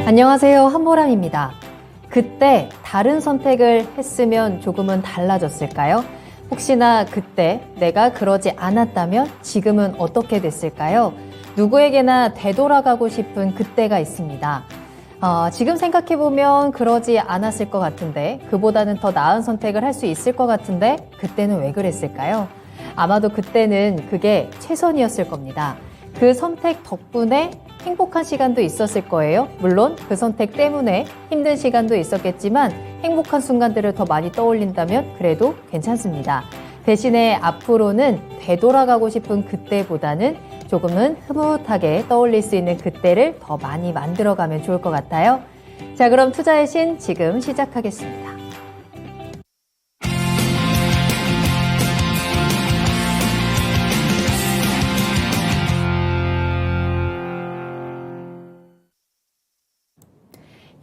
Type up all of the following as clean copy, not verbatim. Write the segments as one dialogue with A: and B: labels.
A: 안녕하세요. 한보람입니다. 그때 다른 선택을 했으면 조금은 달라졌을까요? 혹시나 그때 내가 그러지 않았다면 지금은 어떻게 됐을까요? 누구에게나 되돌아가고 싶은 그때가 있습니다. 지금 생각해보면 그러지 않았을 것 같은데, 그보다는 더 나은 선택을 할 수 있을 것 같은데 그때는 왜 그랬을까요? 아마도 그때는 그게 최선이었을 겁니다. 그 선택 덕분에 행복한 시간도 있었을 거예요. 물론 그 선택 때문에 힘든 시간도 있었겠지만 행복한 순간들을 더 많이 떠올린다면 그래도 괜찮습니다. 대신에 앞으로는 되돌아가고 싶은 그때보다는 조금은 흐뭇하게 떠올릴 수 있는 그때를 더 많이 만들어가면 좋을 것 같아요. 자, 그럼 투자의 신 지금 시작하겠습니다.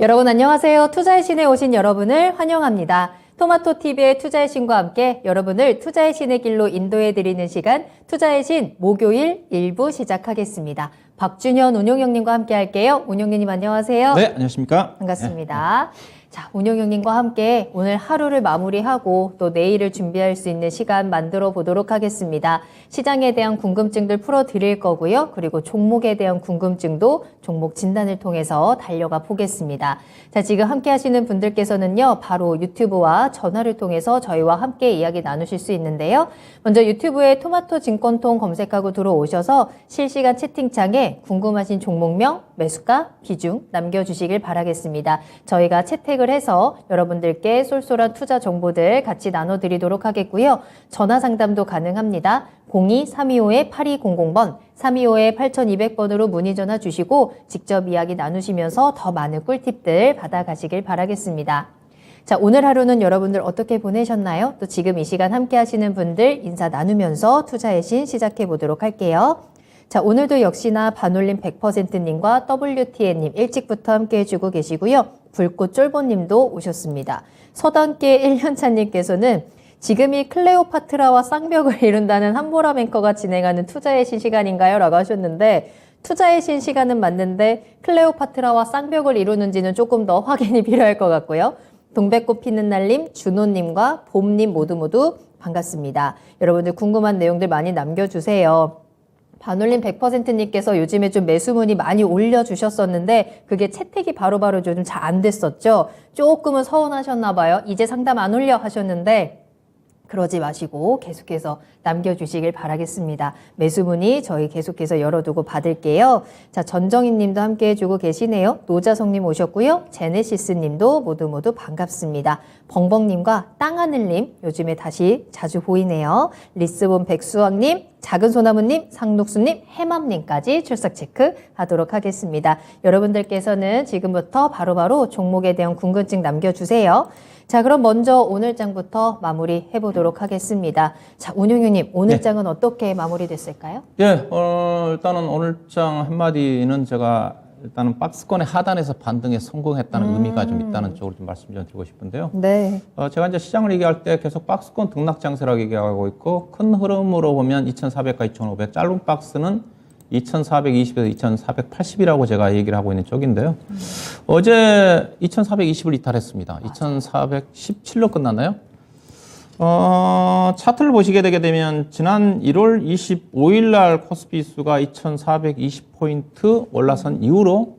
A: 여러분 안녕하세요. 투자의 신에 오신 여러분을 환영합니다. 토마토TV의 투자의 신과 함께 여러분을 투자의 신의 길로 인도해드리는 시간 투자의 신 목요일 1부 시작하겠습니다. 박준현 운용형님과 함께 할게요. 운용형님 안녕하세요.
B: 네, 안녕하십니까.
A: 반갑습니다. 자, 운용형님과 함께 오늘 하루를 마무리하고 또 내일을 준비할 수 있는 시간 만들어 보도록 하겠습니다. 시장에 대한 궁금증들 풀어드릴 거고요. 그리고 종목에 대한 궁금증도 종목 진단을 통해서 달려가 보겠습니다. 자, 지금 함께 하시는 분들께서는요, 바로 유튜브와 전화를 통해서 저희와 함께 이야기 나누실 수 있는데요. 먼저 유튜브에 토마토 증권통 검색하고 들어오셔서 실시간 채팅창에 궁금하신 종목명, 매수가, 비중 남겨주시길 바라겠습니다. 저희가 채택을 해서 여러분들께 쏠쏠한 투자 정보들 같이 나눠드리도록 하겠고요. 전화 상담도 가능합니다. 02-325-8200번, 325-8200번으로 문의 전화 주시고 직접 이야기 나누시면서 더 많은 꿀팁들 받아가시길 바라겠습니다. 자, 오늘 하루는 여러분들 어떻게 보내셨나요? 또 지금 이 시간 함께 하시는 분들 인사 나누면서 투자의 신 시작해 보도록 할게요. 자, 오늘도 역시나 반올림 100%님과 WTN님 일찍부터 함께 해주고 계시고요. 불꽃 쫄보님도 오셨습니다. 서당계 1년차님께서는 지금이 클레오파트라와 쌍벽을 이룬다는 한보람 앵커가 진행하는 투자의 신 시간인가요? 라고 하셨는데 투자의 신 시간은 맞는데 클레오파트라와 쌍벽을 이루는지는 조금 더 확인이 필요할 것 같고요. 동백꽃 피는 날님, 준호님과 봄님 모두 반갑습니다. 여러분들 궁금한 내용들 많이 남겨주세요. 반올림 100%님께서 요즘에 좀 매수문이 많이 올려주셨었는데 그게 채택이 바로바로 요즘 잘 안 됐었죠. 조금은 서운하셨나 봐요. 이제 상담 안 올려 하셨는데 그러지 마시고 계속해서 남겨주시길 바라겠습니다. 매수문의 저희 계속해서 열어두고 받을게요. 자, 전정인 님도 함께 해주고 계시네요. 노자성님 오셨고요. 제네시스 님도 모두 반갑습니다. 벙벙님과 땅하늘님 요즘에 다시 자주 보이네요. 리스본 백수왕님, 작은 소나무님, 상록수님, 해맘님까지 출석 체크하도록 하겠습니다. 여러분들께서는 지금부터 바로바로 종목에 대한 궁금증 남겨주세요. 자, 그럼 먼저 오늘 장부터 마무리 해보도록 하겠습니다. 자, 운용유님, 오늘 장은 어떻게 마무리됐을까요?
B: 예, 일단은 오늘 장 한마디는 제가 일단은 박스권의 하단에서 반등에 성공했다는 의미가 좀 있다는 쪽으로 좀 말씀 좀 드리고 싶은데요.
A: 네.
B: 제가 이제 시장을 얘기할 때 계속 박스권 등락 장세라고 얘기하고 있고 큰 흐름으로 보면 2,400과 2,500, 짧은 박스는 2,420에서 2,480이라고 제가 얘기를 하고 있는 쪽인데요. 어제 2,420을 이탈했습니다. 2,417로 끝났나요? 차트를 보시게 되게 되면 지난 1월 25일 날 코스피 지수가 2,420포인트 올라선 이후로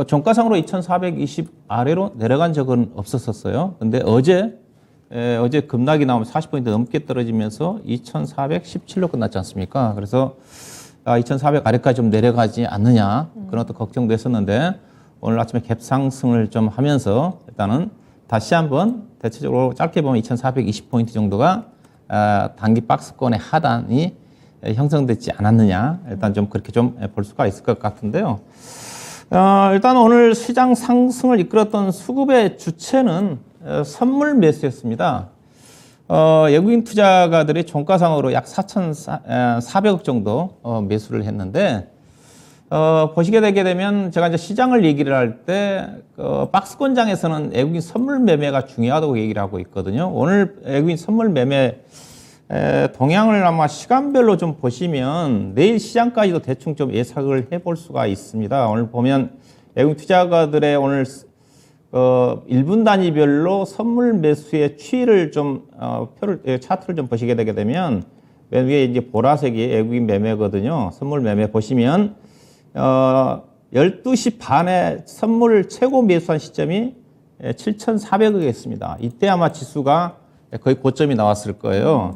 B: 종가상으로 2,420 아래로 내려간 적은 없었어요. 근데 어제 급락이 나오면 40포인트 넘게 떨어지면서 2,417로 끝났지 않습니까? 그래서 2,400 아래까지 좀 내려가지 않느냐 그런 어떤 걱정도 했었는데 오늘 아침에 갭 상승을 좀 하면서 일단은 다시 한번 대체적으로 짧게 보면 2,420포인트 정도가 단기 박스권의 하단이 형성되지 않았느냐 일단 좀 그렇게 좀 볼 수가 있을 것 같은데요. 일단 오늘 시장 상승을 이끌었던 수급의 주체는 선물 매수였습니다. 외국인 투자가들이 종가상으로 약 4,400억 정도 매수를 했는데 보시게 되게 되면 제가 이제 시장을 얘기를 할 때 박스권장에서는 외국인 선물 매매가 중요하다고 얘기를 하고 있거든요. 오늘 외국인 선물 매매 동향을 아마 시간별로 좀 보시면 내일 시장까지도 대충 좀 예상을 해볼 수가 있습니다. 오늘 보면 외국인 투자가들의 오늘 1분 단위별로 선물 매수의 추이를 좀 차트를 좀 보시게 되게 되면 맨 위에 이제 보라색이 외국인 매매거든요. 선물 매매 보시면 12시 반에 선물을 최고 매수한 시점이 7,400억이었습니다. 이때 아마 지수가 거의 고점이 나왔을 거예요.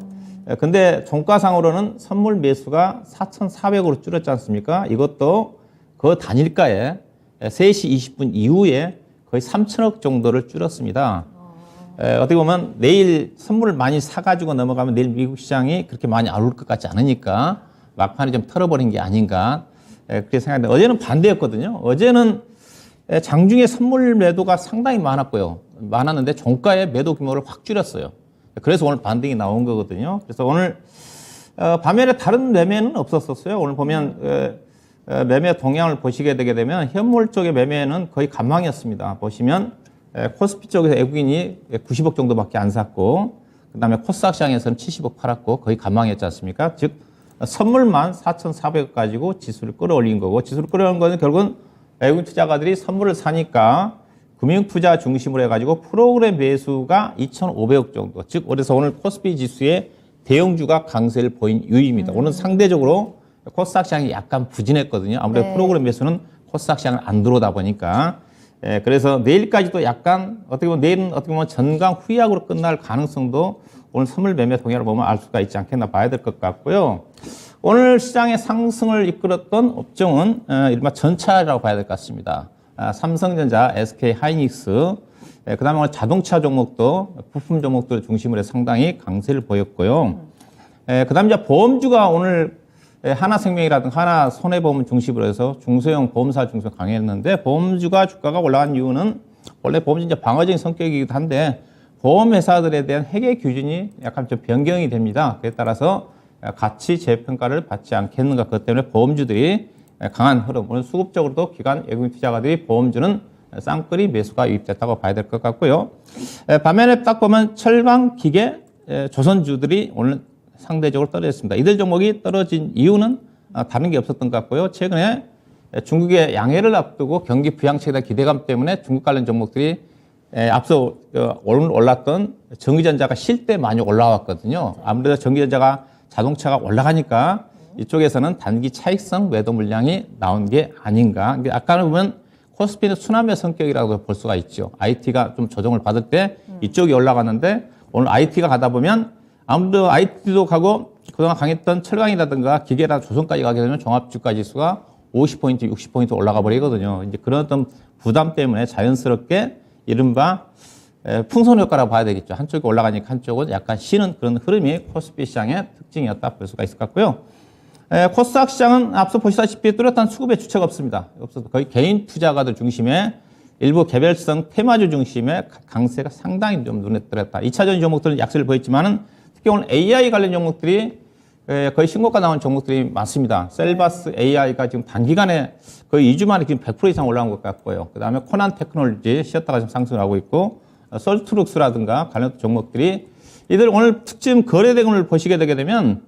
B: 근데 종가상으로는 선물 매수가 4,400으로 줄었지 않습니까? 이것도 그 단일가에 3시 20분 이후에 거의 3천억 정도를 줄었습니다. 어떻게 보면 내일 선물을 많이 사가지고 넘어가면 내일 미국 시장이 그렇게 많이 안 오를 것 같지 않으니까 막판에 좀 털어버린 게 아닌가 그렇게 생각하는데 어제는 반대였거든요. 어제는 장중에 선물 매도가 상당히 많았는데 종가의 매도 규모를 확 줄였어요. 그래서 오늘 반등이 나온 거거든요. 그래서 오늘 반면에 다른 매매는 없었어요. 오늘 보면 매매 동향을 보시게 되게 되면 현물 쪽의 매매는 거의 간망이었습니다. 보시면 코스피 쪽에서 외국인이 90억 정도밖에 안 샀고 그다음에 코스닥 시장에서는 70억 팔았고 거의 간망이었지 않습니까? 즉 선물만 4,400억 가지고 지수를 끌어올린 거고 지수를 끌어올린 거는 결국은 외국인 투자가들이 선물을 사니까 금융투자 중심으로 해가지고 프로그램 매수가 2,500억 정도. 즉 그래서 오늘 코스피 지수의 대형주가 강세를 보인 이유입니다. 오늘 상대적으로 코스닥 시장이 약간 부진했거든요. 아무래도
A: 네.
B: 프로그램 매수는 코스닥 시장을 안 들어오다 보니까 그래서 내일까지도 약간 내일은 어떻게 보면 전강 후약으로 끝날 가능성도 오늘 선물 매매 동향을 보면 알 수가 있지 않겠나 봐야 될 것 같고요. 오늘 시장의 상승을 이끌었던 업종은 이른바 전차라고 봐야 될 것 같습니다. 삼성전자, SK 하이닉스, 그다음에 오늘 자동차 종목도 부품 종목들을 중심으로 해서 상당히 강세를 보였고요. 그다음에 이제 보험주가 오늘 하나생명이라든가 하나손해보험 중심으로 해서 중소형 보험사 중심 강했는데 보험주가 주가가 올라간 이유는 원래 보험주 이제 방어적인 성격이기도 한데 보험회사들에 대한 회계 기준이 약간 좀 변경이 됩니다. 그에 따라서 가치 재평가를 받지 않겠는가 그것 때문에 보험주들이 강한 흐름, 오늘 수급적으로도 기관 외국인 투자가들이 보험주는 쌍끌이 매수가 유입됐다고 봐야 될 것 같고요. 반면에 딱 보면 철강, 기계, 조선주들이 오늘 상대적으로 떨어졌습니다. 이들 종목이 떨어진 이유는 다른 게 없었던 것 같고요. 최근에 중국의 양해를 앞두고 경기 부양책에 대한 기대감 때문에 중국 관련 종목들이 앞서 오늘 올랐던 전기전자가 실 때 많이 올라왔거든요. 아무래도 전기전자가 자동차가 올라가니까 이쪽에서는 단기 차익성 매도 물량이 나온 게 아닌가. 아까는 보면 코스피는 순환매 성격이라고 볼 수가 있죠. IT가 좀 조정을 받을 때 이쪽이 올라갔는데 오늘 IT가 가다 보면 아무래도 IT도 가고 그동안 강했던 철강이라든가 기계나 조선까지 가게 되면 종합주가 지수가 50포인트, 60포인트 올라가 버리거든요. 이제 그런 어떤 부담 때문에 자연스럽게 이른바 풍선 효과라고 봐야 되겠죠. 한쪽이 올라가니까 한쪽은 약간 쉬는 그런 흐름이 코스피 시장의 특징이었다 볼 수가 있을 것 같고요. 코스닥 시장은 앞서 보시다시피 뚜렷한 수급의 주체가 없습니다. 없어서 거의 개인 투자가들 중심에 일부 개별성 테마주 중심의 강세가 상당히 좀 눈에 들었다. 2차전 종목들은 약세를 보였지만은 특히 오늘 AI 관련 종목들이 거의 신고가 나온 종목들이 많습니다. 셀바스 AI가 지금 단기간에 거의 2주 만에 지금 100% 이상 올라온 것 같고요. 그 다음에 코난 테크놀로지 쉬었다가 지금 상승을 하고 있고, 솔트룩스라든가 관련 종목들이 이들 오늘 특징 거래대금을 보시게 되게 되면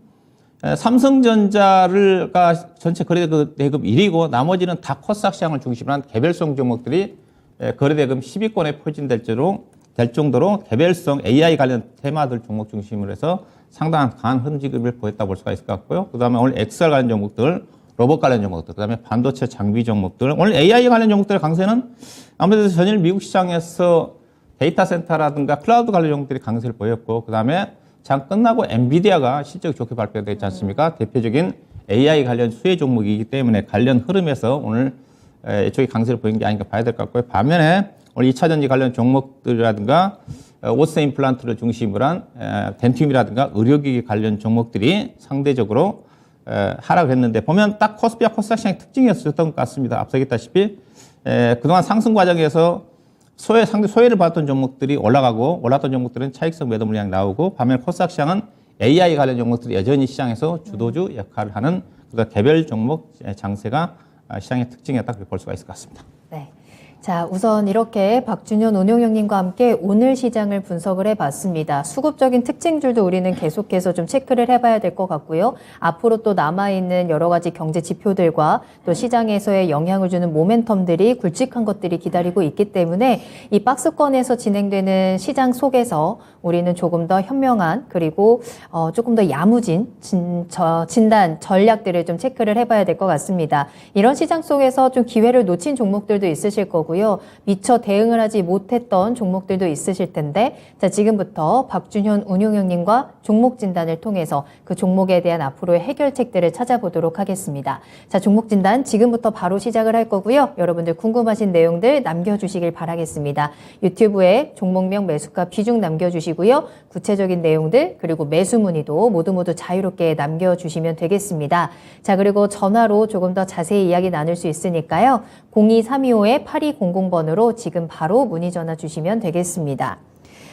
B: 삼성전자가 전체 거래대금 1위고 나머지는 다 코스닥 시장을 중심으로 한 개별성 종목들이 거래대금 10위권에 포진될 정도로 개별성 AI 관련 테마들 종목 중심으로 해서 상당한 강한 흐름지급을 보였다 볼 수가 있을 것 같고요. 그 다음에 오늘 XR 관련 종목들, 로봇 관련 종목들, 그 다음에 반도체 장비 종목들, 오늘 AI 관련 종목들의 강세는 아무래도 전일 미국 시장에서 데이터 센터라든가 클라우드 관련 종목들이 강세를 보였고, 그 다음에 장 끝나고 엔비디아가 실적이 좋게 발표되지 않습니까? 대표적인 AI 관련 수혜 종목이기 때문에 관련 흐름에서 오늘 이쪽이 강세를 보인 게 아닌가 봐야 될 것 같고요. 반면에 오늘 2차전지 관련 종목들이라든가 오스 임플란트를 중심으로 한 덴튬이라든가 의료기기 관련 종목들이 상대적으로 하락했는데 보면 딱 코스피와 코스닥 시장의 특징이었던 것 같습니다. 앞서 얘기했다시피 그동안 상승 과정에서 상대 소외를 받았던 종목들이 올랐던 종목들은 차익성 매도 물량이 나오고 반면 코스닥 시장은 AI 관련 종목들이 여전히 시장에서 주도주 역할을 하는 개별 종목 장세가 시장의 특징이었다 그렇게 볼 수가 있을 것 같습니다.
A: 네. 자, 우선 이렇게 박준현 운용형님과 함께 오늘 시장을 분석을 해봤습니다. 수급적인 특징들도 우리는 계속해서 좀 체크를 해봐야 될 것 같고요. 앞으로 또 남아있는 여러 가지 경제 지표들과 또 시장에서의 영향을 주는 모멘텀들이 굵직한 것들이 기다리고 있기 때문에 이 박스권에서 진행되는 시장 속에서 우리는 조금 더 현명한 그리고 조금 더 야무진 진단 전략들을 좀 체크를 해봐야 될 것 같습니다. 이런 시장 속에서 좀 기회를 놓친 종목들도 있으실 거고요. 미처 대응을 하지 못했던 종목들도 있으실 텐데 자, 지금부터 박준현 운용형님과 종목 진단을 통해서 그 종목에 대한 앞으로의 해결책들을 찾아보도록 하겠습니다. 자, 종목 진단 지금부터 바로 시작을 할 거고요. 여러분들 궁금하신 내용들 남겨주시길 바라겠습니다. 유튜브에 종목명 매수가 비중 남겨주시고요. 구체적인 내용들 그리고 매수 문의도 모두 자유롭게 남겨주시면 되겠습니다. 자, 그리고 전화로 조금 더 자세히 이야기 나눌 수 있으니까요. 0232-8200번으로 지금 바로 문의 전화 주시면 되겠습니다.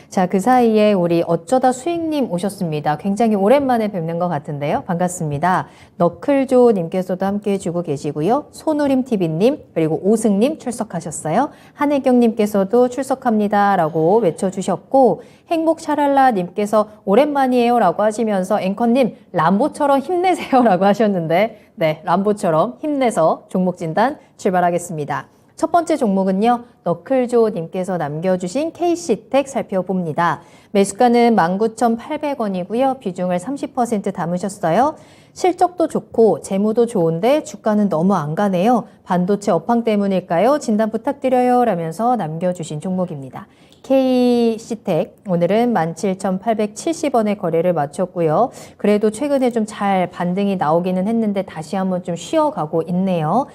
A: 자, 그 사이에 우리 어쩌다 수익님 오셨습니다. 굉장히 오랜만에 뵙는 것 같은데요. 반갑습니다. 너클조님께서도 함께 해주고 계시고요. 손우림TV님 그리고 오승님 출석하셨어요. 한혜경님께서도 출석합니다 라고 외쳐주셨고 행복샤랄라님께서 오랜만이에요 라고 하시면서 앵커님 람보처럼 힘내세요 라고 하셨는데 네, 람보처럼 힘내서 종목 진단 출발하겠습니다. 첫 번째 종목은요. 너클조님께서 남겨주신 KC텍 살펴봅니다. 매수가는 19,800원이고요. 비중을 30% 담으셨어요. 실적도 좋고 재무도 좋은데 주가는 너무 안 가네요. 반도체 업황 때문일까요? 진단 부탁드려요 라면서 남겨주신 종목입니다. KC텍 오늘은 17,870원에 거래를 마쳤고요. 그래도 최근에 좀 잘 반등이 나오기는 했는데 다시 한번 좀 쉬어가고 있네요.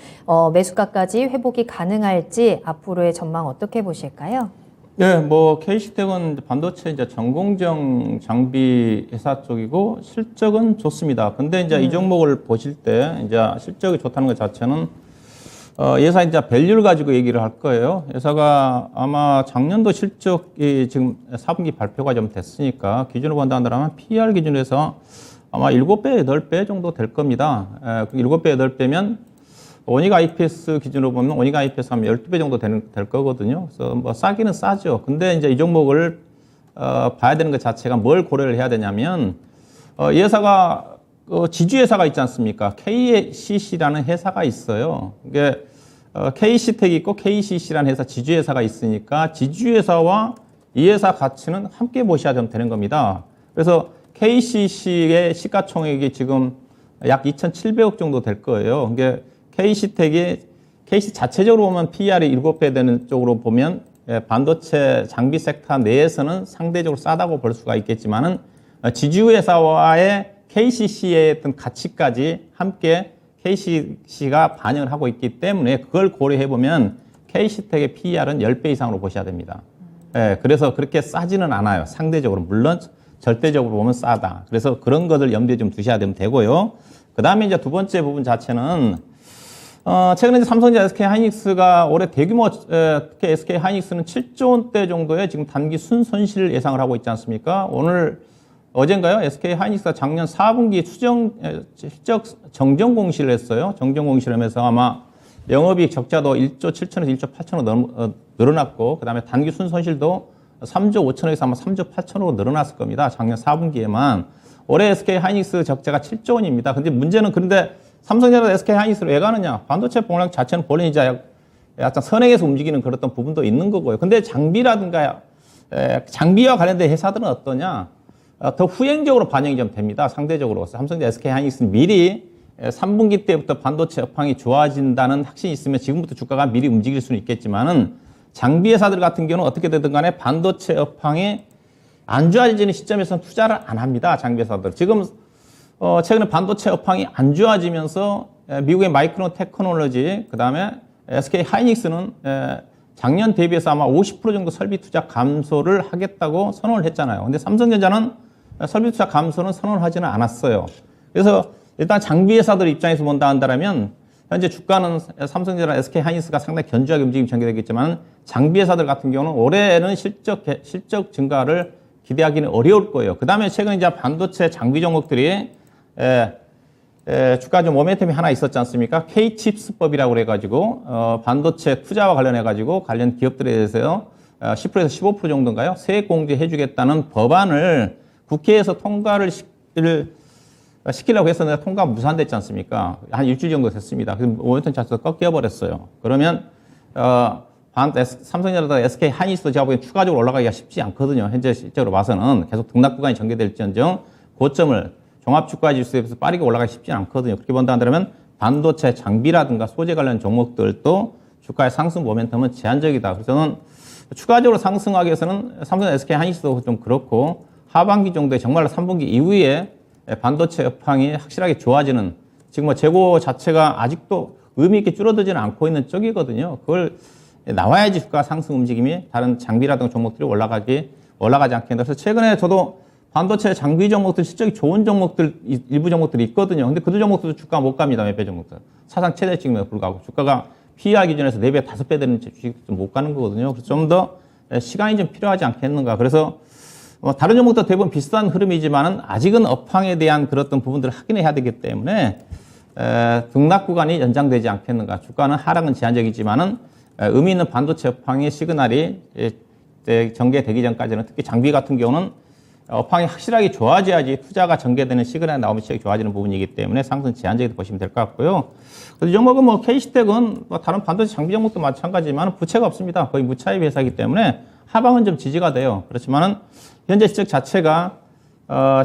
A: 매수가까지 회복이 가능할지 앞으로의 전망 어떻게 보실까요?
B: 네, 뭐 KC텍은 반도체 이제 전공정 장비 회사 쪽이고 실적은 좋습니다. 근데 이제 이 종목을 보실 때 이제 실적이 좋다는 것 자체는 예사 이제 밸류를 가지고 얘기를 할 거예요. 회사가 아마 작년도 실적이 지금 4분기 발표가 좀 됐으니까 기준으로 본다면 PER 기준에서 아마 7배, 8배 정도 될 겁니다. 7배, 8배면 원익 IPS 기준으로 보면 원익 IPS 하면 12배 정도 될 거거든요. 그래서 뭐 싸기는 싸죠. 근데 이제 이 종목을 봐야 되는 것 자체가 뭘 고려를 해야 되냐면 이 회사가 지주회사가 있지 않습니까? KCC라는 회사가 있어요. 이게 KC텍이 있고 KCC라는 회사 지주회사가 있으니까 지주회사와 이 회사 가치는 함께 보셔야 되는 겁니다. 그래서 KCC의 시가총액이 지금 약 2,700억 정도 될 거예요. 이게 KC텍이 KC 자체적으로 보면 PER이 7배 되는 쪽으로 보면 반도체 장비 섹터 내에서는 상대적으로 싸다고 볼 수가 있겠지만은 지주회사와의 KCC의 어떤 가치까지 함께 KCC가 반영을 하고 있기 때문에 그걸 고려해 보면 KC텍의 PER은 10배 이상으로 보셔야 됩니다. 그래서 그렇게 싸지는 않아요. 상대적으로. 물론 절대적으로 보면 싸다. 그래서 그런 것을 염두에 좀 두셔야 되고요. 그 다음에 이제 두 번째 부분 자체는 최근에 이제 삼성전자 SK 하이닉스가 올해 대규모 특히 SK 하이닉스는 7조 원대 정도의 지금 단기 순손실 예상을 하고 있지 않습니까? 어젠가요? SK 하이닉스가 작년 4분기 실적 정정 공시를 했어요. 정정 공시를 하면서 아마 영업이익 적자도 1조 7천에서 1조 8천으로 늘어났고, 그 다음에 단기 순손실도 3조 5천에서 아마 3조 8천으로 늘어났을 겁니다. 작년 4분기에만. 올해 SK 하이닉스 적자가 7조 원입니다. 근데 문제는 그런데 삼성전자 SK 하이닉스를 왜 가느냐? 반도체 공략 자체는 본래 이제 약간 선행해서 움직이는 그런 부분도 있는 거고요. 근데 장비라든가 장비와 관련된 회사들은 어떠냐? 더 후행적으로 반영이 좀 됩니다. 상대적으로. 삼성전자 SK 하이닉스는 미리 3분기 때부터 반도체 업황이 좋아진다는 확신이 있으면 지금부터 주가가 미리 움직일 수는 있겠지만은 장비 회사들 같은 경우는 어떻게 되든 간에 반도체 업황이 안 좋아지는 시점에서는 투자를 안 합니다. 장비 회사들. 지금 최근에 반도체 업황이 안 좋아지면서 미국의 마이크론 테크놀로지, 그 다음에 SK 하이닉스는 작년 대비해서 아마 50% 정도 설비 투자 감소를 하겠다고 선언을 했잖아요. 근데 삼성전자는 설비 투자 감소는 선언을 하지는 않았어요. 그래서 일단 장비 회사들 입장에서 본다 한다면 현재 주가는 삼성전자나 SK 하이닉스가 상당히 견조하게 움직임이 전개되겠지만 장비 회사들 같은 경우는 올해는 실적 증가를 기대하기는 어려울 거예요. 그 다음에 최근 이제 반도체 장비 종목들이 주가 좀 모멘텀이 하나 있었지 않습니까? K칩스법이라고 그래가지고 반도체 투자와 관련해가지고 관련 기업들에 대해서 10%에서 15% 정도인가요? 세액 공제해주겠다는 법안을 국회에서 통과를 시키려고 했었는데 통과 무산됐지 않습니까? 한 일주일 정도 됐습니다. 그래서 모멘텀 차트가 꺾여버렸어요. 그러면 삼성전자, SK 하이닉스도 제가 보기엔 추가적으로 올라가기가 쉽지 않거든요. 현재 실적으로 봐서는 계속 등락 구간이 전개될지언정 고점을 종합주가지수에서 빠르게 올라가기 쉽지 않거든요. 그렇게 본다 한다면 반도체 장비라든가 소재 관련 종목들도 주가의 상승 모멘텀은 제한적이다. 그래서 저는 추가적으로 상승하기 위해서는 삼성, SK 하이닉스도 좀 그렇고 하반기 정도에 정말로 3분기 이후에 반도체 업황이 확실하게 좋아지는 지금 뭐 재고 자체가 아직도 의미 있게 줄어들지는 않고 있는 쪽이거든요. 그걸 나와야지 주가 상승 움직임이 다른 장비라든가 종목들이 올라가지 않겠다. 그래서 최근에 저도 반도체 장비 종목들 실적이 좋은 종목들 일부 종목들이 있거든요. 근데 그 종목들도 주가 못 갑니다. 몇 배 종목들. 사상 최대치임에도 불구하고 주가가 PER 기준에서 4배, 5배 되는 주식도 못 가는 거거든요. 그래서 좀 더 시간이 좀 필요하지 않겠는가. 그래서 다른 종목도 대부분 비슷한 흐름이지만은 아직은 업황에 대한 그런 부분들을 확인해야 되기 때문에 등락 구간이 연장되지 않겠는가. 주가는 하락은 제한적이지만은 의미 있는 반도체 업황의 시그널이 전개되기 전까지는 특히 장비 같은 경우는 업황이 확실하게 좋아져야지 투자가 전개되는 시그널이 나오면 시작이 좋아지는 부분이기 때문에 상승 제한적이라고 보시면 될 것 같고요. 이 종목은 뭐 K시텍은 다른 반도체 장비 종목도 마찬가지지만 부채가 없습니다. 거의 무차입 회사이기 때문에 하방은 좀 지지가 돼요. 그렇지만은 현재 실적 자체가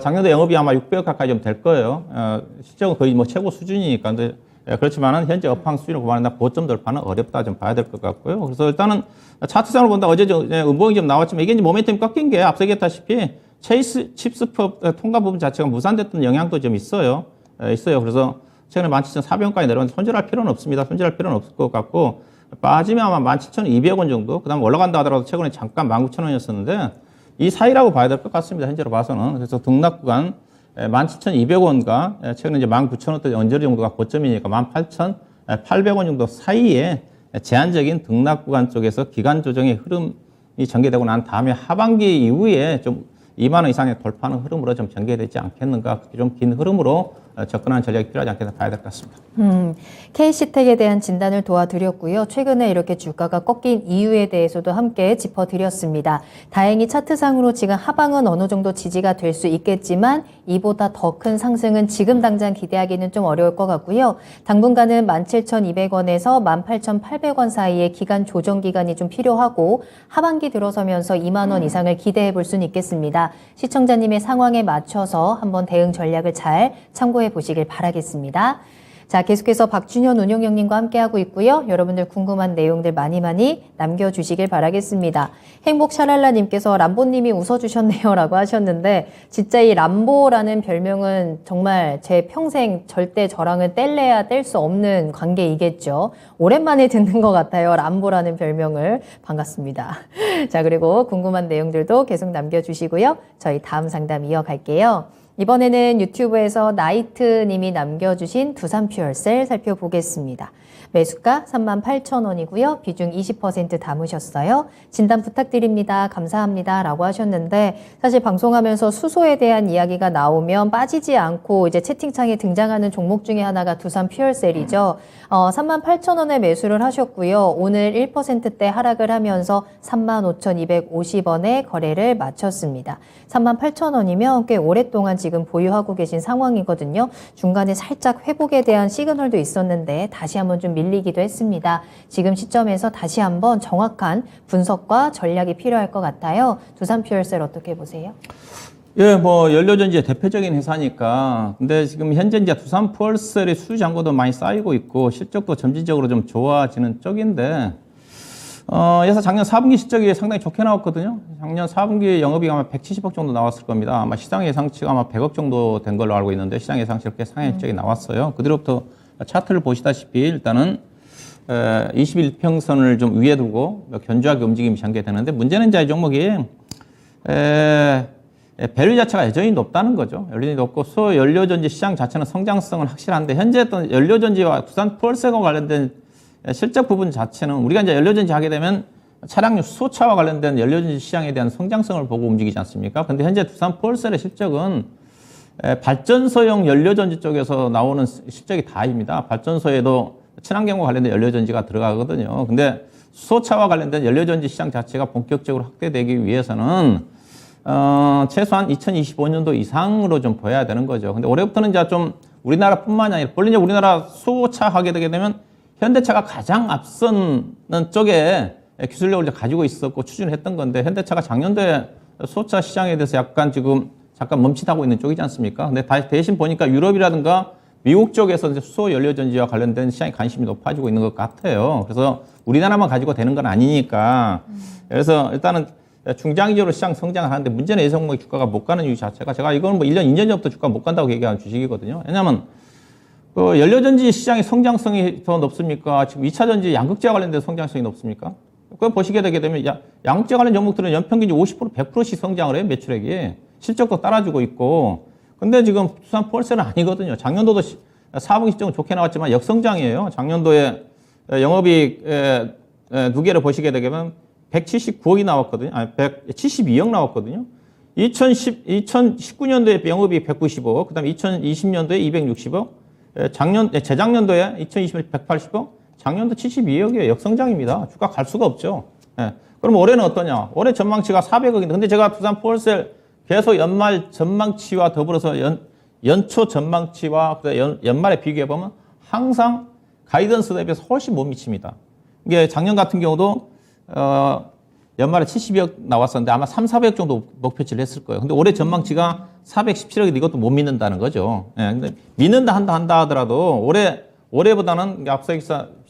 B: 작년도 영업이 아마 600억 가까이 좀 될 거예요. 실적은 거의 뭐 최고 수준이니까. 근데 그렇지만은 현재 업황 수준을 고만한다 고점 돌파는 어렵다 좀 봐야 될 것 같고요. 그래서 일단은 차트상으로 본다 어제 음봉이 좀 나왔지만 이게 이제 모멘텀이 꺾인 게 앞서 얘기했다시피 칩스법 통과 부분 자체가 무산됐던 영향도 좀 있어요. 그래서 최근에 17,400원까지 내려왔는데 손절할 필요는 없습니다. 손절할 필요는 없을 것 같고 빠지면 아마 17,200원 정도. 그다음 올라간다 하더라도 최근에 잠깐 19,000원이었었는데 이 사이라고 봐야 될 것 같습니다. 현재로 봐서는. 그래서 등락 구간 17,200원과 최근에 이제 19,000원대 언저리 정도가 고점이니까 18,800원 정도 사이에 제한적인 등락 구간 쪽에서 기간 조정의 흐름이 전개되고 난 다음에 하반기 이후에 좀 2만 원 이상의 돌파하는 흐름으로 좀 전개되지 않겠는가. 좀 긴 흐름으로 접근하는 전략이 필요하지 않겠나 봐야 될 것 같습니다.
A: K시텍에 대한 진단을 도와드렸고요. 최근에 이렇게 주가가 꺾인 이유에 대해서도 함께 짚어드렸습니다. 다행히 차트상으로 지금 하방은 어느 정도 지지가 될 수 있겠지만 이보다 더 큰 상승은 지금 당장 기대하기는 좀 어려울 것 같고요. 당분간은 17,200원에서 18,800원 사이의 기간 조정 기간이 좀 필요하고 하반기 들어서면서 2만 원 이상을 기대해 볼 수는 있겠습니다. 시청자님의 상황에 맞춰서 한번 대응 전략을 잘 참고해 보시길 바라겠습니다. 자, 계속해서 박준현 운용형님과 함께하고 있고요. 여러분들 궁금한 내용들 많이 남겨주시길 바라겠습니다. 행복샤랄라님께서 람보님이 웃어주셨네요 라고 하셨는데 진짜 이 람보라는 별명은 정말 제 평생 절대 저랑은 뗄래야 뗄 수 없는 관계이겠죠. 오랜만에 듣는 것 같아요. 람보라는 별명을. 반갑습니다. 자, 그리고 궁금한 내용들도 계속 남겨주시고요. 저희 다음 상담 이어갈게요. 이번에는 유튜브에서 나이트님이 남겨주신 두산퓨얼셀 살펴보겠습니다. 매수가 38,000원이고요. 비중 20% 담으셨어요. 진단 부탁드립니다. 감사합니다. 라고 하셨는데 사실 방송하면서 수소에 대한 이야기가 나오면 빠지지 않고 이제 채팅창에 등장하는 종목 중에 하나가 두산퓨얼셀이죠. 38,000원에 매수를 하셨고요. 오늘 1%대 하락을 하면서 35,250원에 거래를 마쳤습니다. 38,000원이면 꽤 오랫동안 지금 보유하고 계신 상황이거든요. 중간에 살짝 회복에 대한 시그널도 있었는데 다시 한번 좀 밀리기도 했습니다. 지금 시점에서 다시 한번 정확한 분석과 전략이 필요할 것 같아요. 두산퓨얼셀 어떻게 보세요?
B: 예, 뭐 연료전지의 대표적인 회사니까. 근데 지금 현재 이제 두산퓨얼셀의 수주 잔고도 많이 쌓이고 있고 실적도 점진적으로 좀 좋아지는 쪽인데, 그래서 작년 4분기 실적이 상당히 좋게 나왔거든요. 작년 4분기 영업이익 아마 170억 정도 나왔을 겁니다. 아마 시장 예상치가 아마 100억 정도 된 걸로 알고 있는데 시장 예상치가 꽤 상향 실적이 나왔어요. 그 뒤로부터 차트를 보시다시피 일단은 21평선을 좀 위에 두고 견조하게 움직임이 전개되는데 문제는 이제 이 종목이 밸류 자체가 여전히 높다는 거죠. 여전히 높고 소연료전지 시장 자체는 성장성은 확실한데 현재 어떤 연료전지와 두산퓨얼셀과 관련된 실적 부분 자체는 우리가 이제 연료전지 하게 되면 차량용 수소차와 관련된 연료전지 시장에 대한 성장성을 보고 움직이지 않습니까? 근데 현재 두산퓨얼셀의 실적은 발전소용 연료전지 쪽에서 나오는 실적이 다입니다. 발전소에도 친환경과 관련된 연료전지가 들어가거든요. 근데 수소차와 관련된 연료전지 시장 자체가 본격적으로 확대되기 위해서는 최소한 2025년도 이상으로 좀 보여야 되는 거죠. 근데 올해부터는 이제 좀 우리나라뿐만이 아니라 원래 이제 우리나라 수소차 하게 되게 되면 현대차가 가장 앞서는 쪽에 기술력을 이제 가지고 있었고 추진을 했던 건데 현대차가 작년도에 수소차 시장에 대해서 약간 지금 잠깐 멈칫하고 있는 쪽이지 않습니까? 근데 대신 보니까 유럽이라든가 미국 쪽에서 이제 수소 연료전지와 관련된 시장에 관심이 높아지고 있는 것 같아요. 그래서 우리나라만 가지고 되는 건 아니니까. 그래서 일단은 중장기적으로 시장 성장을 하는데 문제는 이 종목의 주가가 못 가는 이유 자체가 제가 이거는 뭐 1년, 2년 전부터 주가 못 간다고 얘기하는 주식이거든요. 왜냐하면 그 연료전지 시장의 성장성이 더 높습니까? 지금 2차전지 양극재 관련된 성장성이 높습니까? 그거 보시게 되게 되면 양극재 관련 종목들은 연평균 50%, 100%씩 성장을 해요. 매출액이. 실적도 따라주고 있고. 근데 지금 두산 폴셀은 아니거든요. 작년도도 4분기 실적은 좋게 나왔지만 역성장이에요. 작년도에 영업이익 두 개를 보시게 되면 179억이 나왔거든요. 아니, 172억 나왔거든요. 2019년도에 영업이익 190억, 그 다음에 2020년도에 260억, 재작년도에 2020년 180억, 작년도 72억이에요. 역성장입니다. 주가 갈 수가 없죠. 예. 그럼 올해는 어떠냐? 올해 전망치가 400억인데, 근데 제가 두산 폴셀 계속 연말 전망치와 더불어서 연초 전망치와 연말에 비교해보면 항상 가이던스 대비해서 훨씬 못 미칩니다. 이게 작년 같은 경우도, 연말에 72억 나왔었는데 아마 400억 정도 목표치를 했을 거예요. 근데 올해 전망치가 417억인데 이것도 못 믿는다는 거죠. 예, 근데 믿는다 한다 하더라도 올해보다는 앞서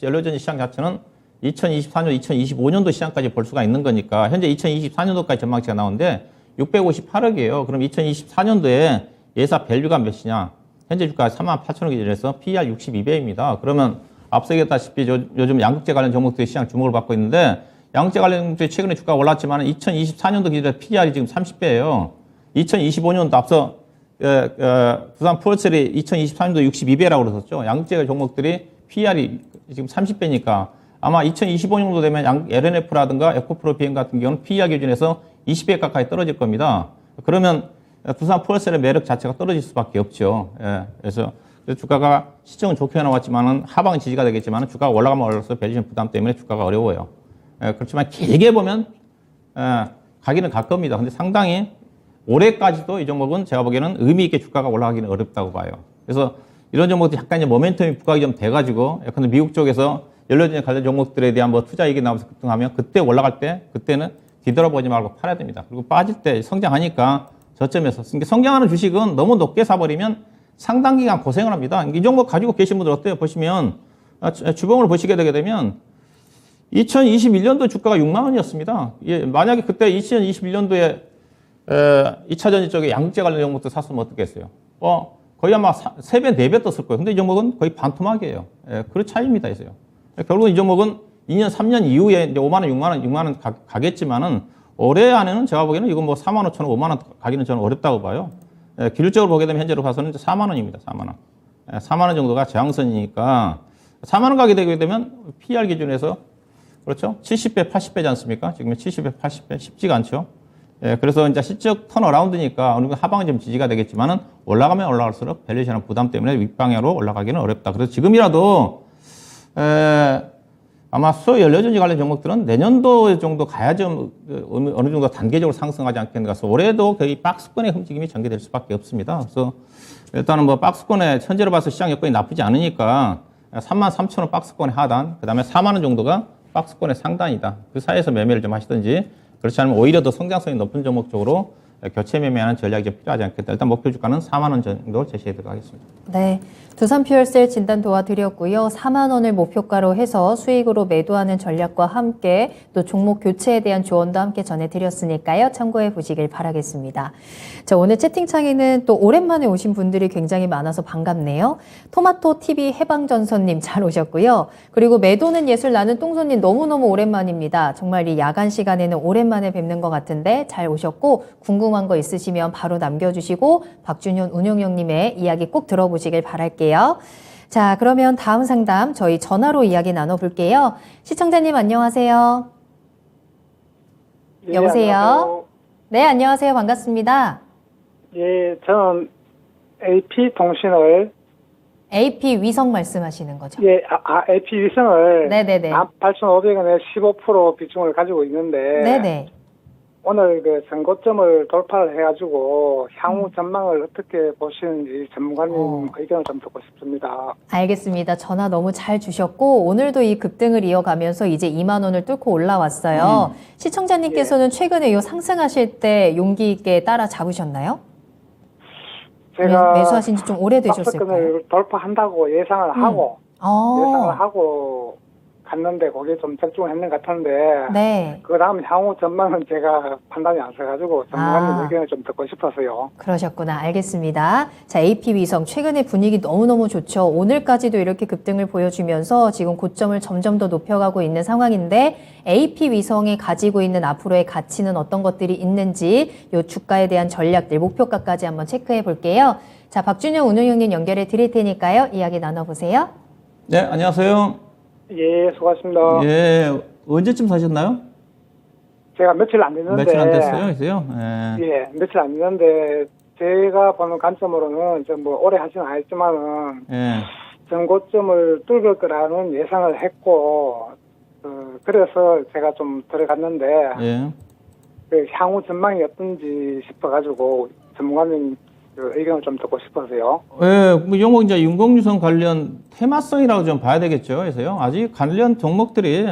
B: 연료전지 시장 자체는 2024년, 2025년도 시장까지 볼 수가 있는 거니까 현재 2024년도까지 전망치가 나오는데 658억이에요. 그럼 2024년도에 예사 밸류가 몇이냐? 현재 주가 38,000원 기준에서 PER 62배입니다. 그러면 앞서 얘기했다시피 요즘 양극재 관련 종목들이 시장 주목을 받고 있는데 양극재 관련 종목들이 최근에 주가가 올랐지만 2024년도 기준에 PER이 지금 30배예요. 2025년도 앞서 부산 폴셀이 2023년도 62배라고 그랬었죠. 양극재 종목들이 PER이 지금 30배니까 아마 2025년도 되면 LNF라든가 에코프로비엠 같은 경우는 PER 기준에서 20배 가까이 떨어질 겁니다. 그러면 부산 폴셀의 매력 자체가 떨어질 수밖에 없죠. 예, 그래서 주가가 시청은 좋게 나왔지만은 하방은 지지가 되겠지만은 주가가 올라가면 올라서 밸류션 부담 때문에 주가가 어려워요. 예, 그렇지만 길게 보면 가기는 갈 겁니다. 근데 상당히 올해까지도 이 종목은 제가 보기에는 의미 있게 주가가 올라가기는 어렵다고 봐요. 그래서 이런 종목들이 약간 이제 모멘텀이 부각이 좀 돼가지고 약간 미국 쪽에서 연료전지 관련 종목들에 대한 뭐 투자 이익이 나오면서 급등하면 그때 올라갈 때 그때는 뒤돌아보지 말고 팔아야 됩니다. 그리고 빠질 때 성장하니까 저점에서 성장하는 주식은 너무 높게 사버리면 상당 기간 고생을 합니다. 이 종목 가지고 계신 분들 어때요? 보시면 주봉을 보시게 되게 되면 2021년도 주가가 6만 원이었습니다. 예, 만약에 그때 2021년도에 2차전지 쪽에 양극재 관련 종목들 샀으면 어떻게 했어요? 거의 아마 3배, 4배 떴을 거예요. 근데 이 종목은 거의 반토막이에요. 예, 그런 차이입니다. 있어요. 결국은 이 종목은 2년, 3년 이후에 이제 5만 원, 6만 원 가겠지만은 올해 안에는 제가 보기에는 이건 뭐 4만 5천 원, 5만 원 가기는 저는 어렵다고 봐요. 예, 기술적으로 보게 되면 현재로 봐서는 이제 4만 원입니다. 4만 원. 예, 4만 원 정도가 저항선이니까 4만 원 가게 되게 되면 PER 기준에서 그렇죠? 70배, 80배지 않습니까? 지금 70배, 80배 쉽지가 않죠. 예, 그래서 이제 실적 턴어라운드니까 어느 정도 하방은 좀 지지가 되겠지만은 올라가면 올라갈수록 밸류에이션 부담 때문에 윗방향으로 올라가기는 어렵다. 그래서 지금이라도 아마 수소 연료전지 관련 종목들은 내년도 정도 가야 좀 어느 정도 단계적으로 상승하지 않겠는가. 그래서 올해도 거의 박스권의 움직임이 전개될 수밖에 없습니다. 그래서 일단은 뭐 박스권에 현재로 봐서 시장 여건이 나쁘지 않으니까 33,000원 박스권의 하단, 그 다음에 4만 원 정도가 박스권의 상단이다. 그 사이에서 매매를 좀 하시든지 그렇지 않으면 오히려 더 성장성이 높은 종목 쪽으로 교체 매매하는 전략이 좀 필요하지 않겠다. 일단 목표 주가는 4만 원 정도 제시해드리도록 하겠습니다.
A: 네, 두산 퓨얼셀 진단 도와드렸고요. 4만 원을 목표가로 해서 수익으로 매도하는 전략과 함께 또 종목 교체에 대한 조언도 함께 전해드렸으니까요. 참고해 보시길 바라겠습니다. 자, 오늘 채팅창에는 또 오랜만에 오신 분들이 굉장히 많아서 반갑네요. 토마토 TV 해방전선님 잘 오셨고요. 그리고 매도는 예술 나는 똥손님 너무너무 오랜만입니다. 정말 이 야간 시간에는 오랜만에 뵙는 것 같은데 잘 오셨고 궁금한 거 있으시면 바로 남겨주시고 박준현 운영형님의 이야기 꼭 들어보시길 바랄게요. 자, 그러면 다음 상담 저희 전화로 이야기 나눠볼게요. 시청자님 안녕하세요.
C: 예,
A: 여보세요?
C: 안녕하세요.
A: 네, 안녕하세요. 반갑습니다.
C: 예, 저는 AP 통신을
A: AP 위성 말씀하시는 거죠?
C: 예, AP 위성을
A: 네네네.
C: 18,500원에 15% 비중을 가지고 있는데
A: 네네.
C: 오늘 그 전고점을 돌파를 해가지고 향후 전망을 어떻게 보시는지 전문가님 의견을 좀 듣고 싶습니다.
A: 알겠습니다. 전화 너무 잘 주셨고 오늘도 이 급등을 이어가면서 이제 2만 원을 뚫고 올라왔어요. 시청자님께서는 최근에 요 상승하실 때 용기 있게 따라 잡으셨나요?
C: 제가
A: 매수하신 지 좀 오래되셨을까요?
C: 박스권을 돌파한다고 예상을 하고 예상을
A: 어,
C: 하고 갔는데 거기에 좀 적중을 했는 것 같은데
A: 네.
C: 그 다음 향후 전망은 제가 판단이 안 서가지고 전문가님
A: 아.
C: 의견을 좀 듣고 싶어서요.
A: 그러셨구나. 알겠습니다. 자, AP 위성 최근에 분위기 너무너무 좋죠. 오늘까지도 이렇게 급등을 보여주면서 지금 고점을 점점 더 높여가고 있는 상황인데 AP 위성이 가지고 있는 앞으로의 가치는 어떤 것들이 있는지 요 주가에 대한 전략들, 목표가까지 한번 체크해 볼게요. 자, 박준영 운용형님 연결해 드릴 테니까요. 이야기 나눠보세요.
B: 네, 안녕하세요.
C: 예, 수고하셨습니다.
B: 예, 언제쯤 사셨나요?
C: 제가 며칠 안 됐는데
B: 며칠 안 됐어요, 있어요? 예.
C: 예, 며칠 안 됐는데 제가 보는 관점으로는 이제 뭐 오래 하지는 않았지만은
B: 예.
C: 전고점을 뚫을 거라는 예상을 했고 그래서 제가 좀 들어갔는데
B: 예.
C: 그 향후 전망이 어떤지 싶어가지고 전문가님 그 의견을 좀 듣고 싶어서요.
B: 예, 뭐 영국 이제 인공위성 관련 테마성이라고 좀 봐야 되겠죠. 그래서요. 아직 관련 종목들이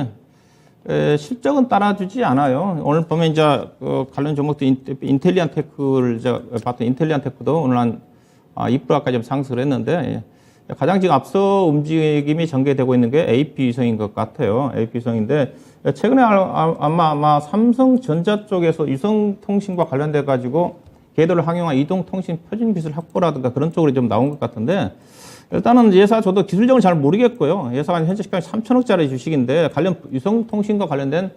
B: 실적은 따라주지 않아요. 오늘 보면 이제 그 관련 종목들 인텔리안 테크를 제가 봤던 인텔리안 테크도 오늘 한 2%까지 좀 상승을 했는데 가장 지금 앞서 움직임이 전개되고 있는 게 AP 위성인 것 같아요. AP 위성인데 최근에 아마 삼성전자 쪽에서 위성통신과 관련돼 가지고 궤도를 항용한 이동통신 표준 기술 확보라든가 그런 쪽으로 좀 나온 것 같은데 일단은 예사 저도 기술적으로 잘 모르겠고요. 예사가 현재 시간에 3천억짜리 주식인데 관련 위성통신과 관련된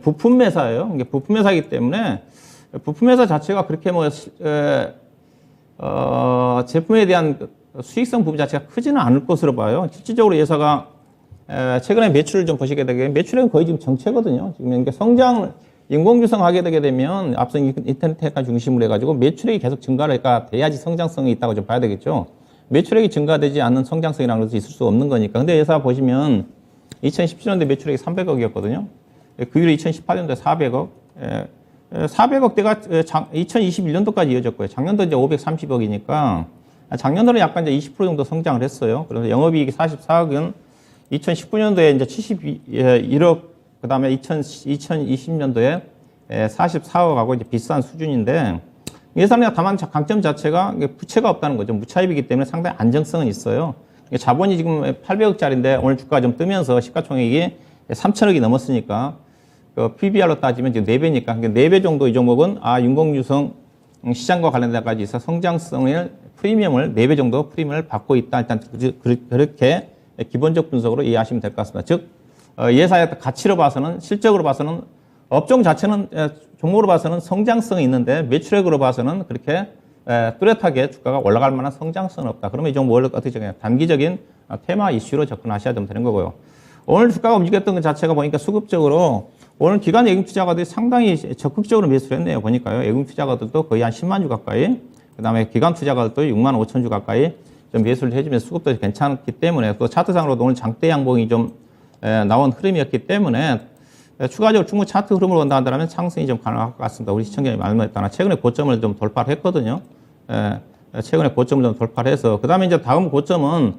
B: 부품 회사예요. 이게 부품 회사이기 때문에 부품 회사 자체가 그렇게 뭐 제품에 대한 수익성 부분 자체가 크지는 않을 것으로 봐요. 실질적으로 예사가 최근에 매출을 좀 보시게 되게 매출은 거의 지금 정체거든요. 지금 이게 성장 인공위성 하게 되게 되면 앞서 인터넷 테크 중심으로 해가지고 매출액이 계속 증가가 돼야지 성장성이 있다고 좀 봐야 되겠죠. 매출액이 증가되지 않는 성장성이라는 것이 있을 수 없는 거니까. 근데 회사 보시면 2017년도에 매출액이 300억이었거든요. 그 이후로 2018년도에 400억. 400억대가 2021년도까지 이어졌고요. 작년도 이제 530억이니까 작년도는 약간 이제 20% 정도 성장을 했어요. 그래서 영업이익이 44억은 2019년도에 이제 71억 그 다음에 2020년도에 44억하고 이제 비싼 수준인데 예산의 다만 강점 자체가 부채가 없다는 거죠. 무차입이기 때문에 상당히 안정성은 있어요. 자본이 지금 800억짜리인데 오늘 주가가 좀 뜨면서 시가총액이 3천억이 넘었으니까 그 PBR로 따지면 이제 4배니까 4배 정도 이 종목은 인공위성 시장과 관련돼가지고 있어 성장성의 프리미엄을 4배 정도 프리미엄을 받고 있다. 일단 그렇게 기본적 분석으로 이해하시면 될 것 같습니다. 즉 예사의 가치로 봐서는 실적으로 봐서는 업종 자체는 종목으로 봐서는 성장성이 있는데 매출액으로 봐서는 그렇게 뚜렷하게 주가가 올라갈 만한 성장성은 없다. 그러면 이 종목을 어떻게 정해요? 단기적인 테마 이슈로 접근하셔야 되는 거고요. 오늘 주가가 움직였던 것 자체가 보니까 수급적으로 오늘 기관 예금 투자가들이 상당히 적극적으로 매수를 했네요. 보니까요. 예금 투자가들도 거의 한 10만 주 가까이, 그 다음에 기관 투자가들도 6만 5천 주 가까이 좀 매수를 해주면서 수급도 괜찮기 때문에 또 차트상으로도 오늘 장대 양봉이 좀 나온 흐름이었기 때문에 추가적으로 충분히 차트 흐름으로 온다 한다면 상승이 좀 가능할 것 같습니다. 우리 시청자님 말씀에 따라 최근에 고점을 좀 돌파를 했거든요. 최근에 고점을 좀 돌파를 해서 그 다음에 이제 다음 고점은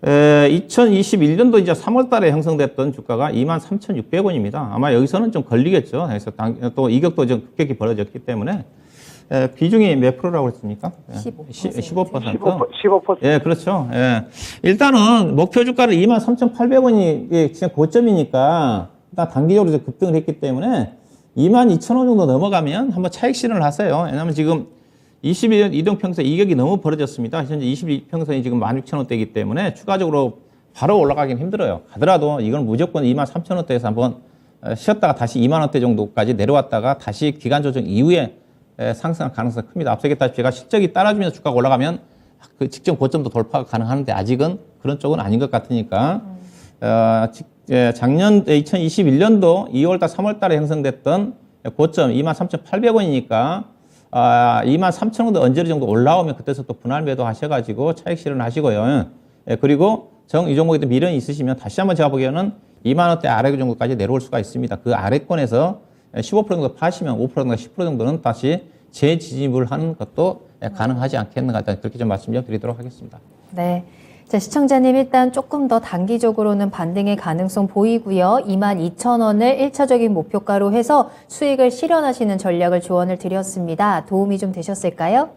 B: 2021년도 이제 3월 달에 형성됐던 주가가 23,600원입니다. 아마 여기서는 좀 걸리겠죠. 그래서 또 이격도 좀 급격히 벌어졌기 때문에 비중이 몇 프로라고 했습니까? 15%.
C: 15%.
B: 예, 그렇죠. 예. 일단은 목표 주가를 23,800원이 진짜 고점이니까 일단 단기적으로 이제 급등을 했기 때문에 22,000원 정도 넘어가면 한번 차익 실현을 하세요. 왜냐하면 지금 22년 이동평선 이격이 너무 벌어졌습니다. 현재 22평선이 지금 16,000원대이기 때문에 추가적으로 바로 올라가긴 힘들어요. 가더라도 이건 무조건 23,000원대에서 한번 쉬었다가 다시 2만원대 정도까지 내려왔다가 다시 기간 조정 이후에 상승할 가능성이 큽니다. 앞서 얘기했다시피 제가 실적이 따라주면서 주가가 올라가면 그 직전 고점도 돌파가 가능한데 아직은 그런 쪽은 아닌 것 같으니까 작년 2021년도 2월달 3월달에 형성됐던 고점 23,800원이니까 23,000원 정도 언저리 정도 올라오면 그때서 또 분할 매도 하셔가지고 차익 실현하시고요. 예, 그리고 이 종목에 미련이 있으시면 다시 한번 제가 보기에는 2만 원대 아래 정도까지 내려올 수가 있습니다. 그 아래권에서 15% 정도 파시면 5%나 10% 정도는 다시 재지집을 하는 것도 가능하지 않겠는가, 그렇게 좀 말씀 좀 드리도록 하겠습니다.
A: 네. 자, 시청자님 일단 조금 더 단기적으로는 반등의 가능성 보이고요. 22,000원을 1차적인 목표가로 해서 수익을 실현하시는 전략을 조언을 드렸습니다. 도움이 좀 되셨을까요?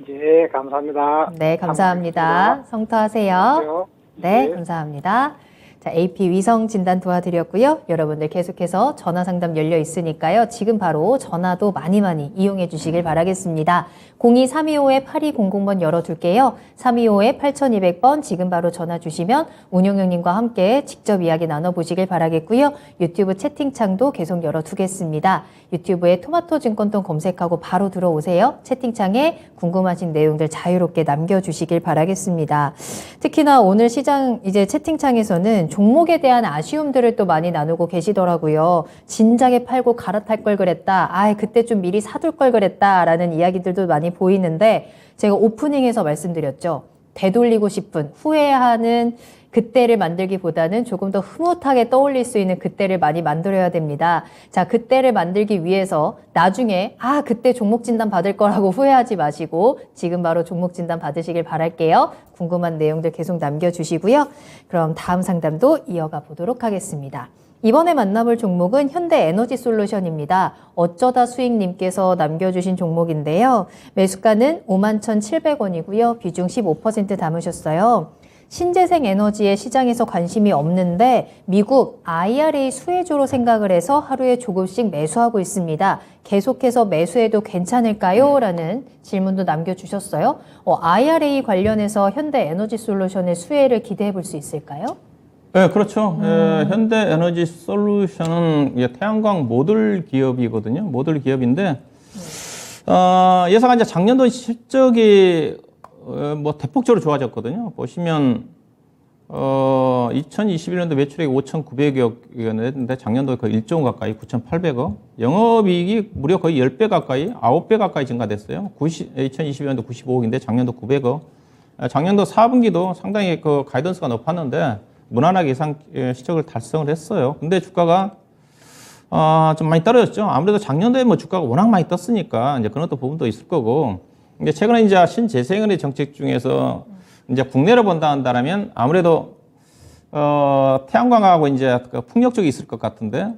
C: 예, 감사합니다.
A: 네, 감사합니다. 성투하세요. 네,
C: 예.
A: 감사합니다. 자, AP 위성 진단 도와드렸고요. 여러분들 계속해서 전화 상담 열려 있으니까요. 지금 바로 전화도 많이 이용해 주시길 바라겠습니다. 02-325-8200번 열어둘게요. 325-8200번 지금 바로 전화 주시면 운영형님과 함께 직접 이야기 나눠보시길 바라겠고요. 유튜브 채팅창도 계속 열어두겠습니다. 유튜브에 토마토 증권통 검색하고 바로 들어오세요. 채팅창에 궁금하신 내용들 자유롭게 남겨주시길 바라겠습니다. 특히나 오늘 시장 이제 채팅창에서는 종목에 대한 아쉬움들을 또 많이 나누고 계시더라고요. 진작에 팔고 갈아탈 걸 그랬다. 그때 좀 미리 사둘 걸 그랬다. 라는 이야기들도 많이 보이는데 제가 오프닝에서 말씀드렸죠. 되돌리고 싶은, 후회하는 그때를 만들기보다는 조금 더 흐뭇하게 떠올릴 수 있는 그때를 많이 만들어야 됩니다. 자, 그때를 만들기 위해서 나중에 그때 종목 진단 받을 거라고 후회하지 마시고 지금 바로 종목 진단 받으시길 바랄게요. 궁금한 내용들 계속 남겨주시고요. 그럼 다음 상담도 이어가 보도록 하겠습니다. 이번에 만나볼 종목은 현대에너지솔루션입니다. 어쩌다 수익님께서 남겨주신 종목인데요. 매수가는 51,700원이고요. 비중 15% 담으셨어요. 신재생 에너지에 시장에서 관심이 없는데 미국 IRA 수혜주로 생각을 해서 하루에 조금씩 매수하고 있습니다. 계속해서 매수해도 괜찮을까요? 라는 질문도 남겨주셨어요. IRA 관련해서 현대에너지솔루션의 수혜를 기대해 볼 수 있을까요?
B: 네, 그렇죠. 현대에너지솔루션은 태양광 모듈 기업이거든요. 모듈 기업인데 예상한 이제 작년도 실적이 대폭적으로 좋아졌거든요. 보시면 2021년도 매출액이 5,900억이었는데 작년도에 거의 1조 원 가까이 9,800억. 영업이익이 무려 거의 10배 가까이, 9배 가까이 증가됐어요. 2022년도 95억인데 작년도 900억. 작년도 4분기도 상당히 그 가이던스가 높았는데 무난하게 예상 실적을 달성을 했어요. 근데 주가가 좀 많이 떨어졌죠. 아무래도 작년도에 주가가 워낙 많이 떴으니까 이제 그런 또 부분도 있을 거고. 근데 최근에 이제 신재생에너지 정책 중에서 이제 국내로 본다 한다면 아무래도 태양광하고 이제 그 풍력 쪽이 있을 것 같은데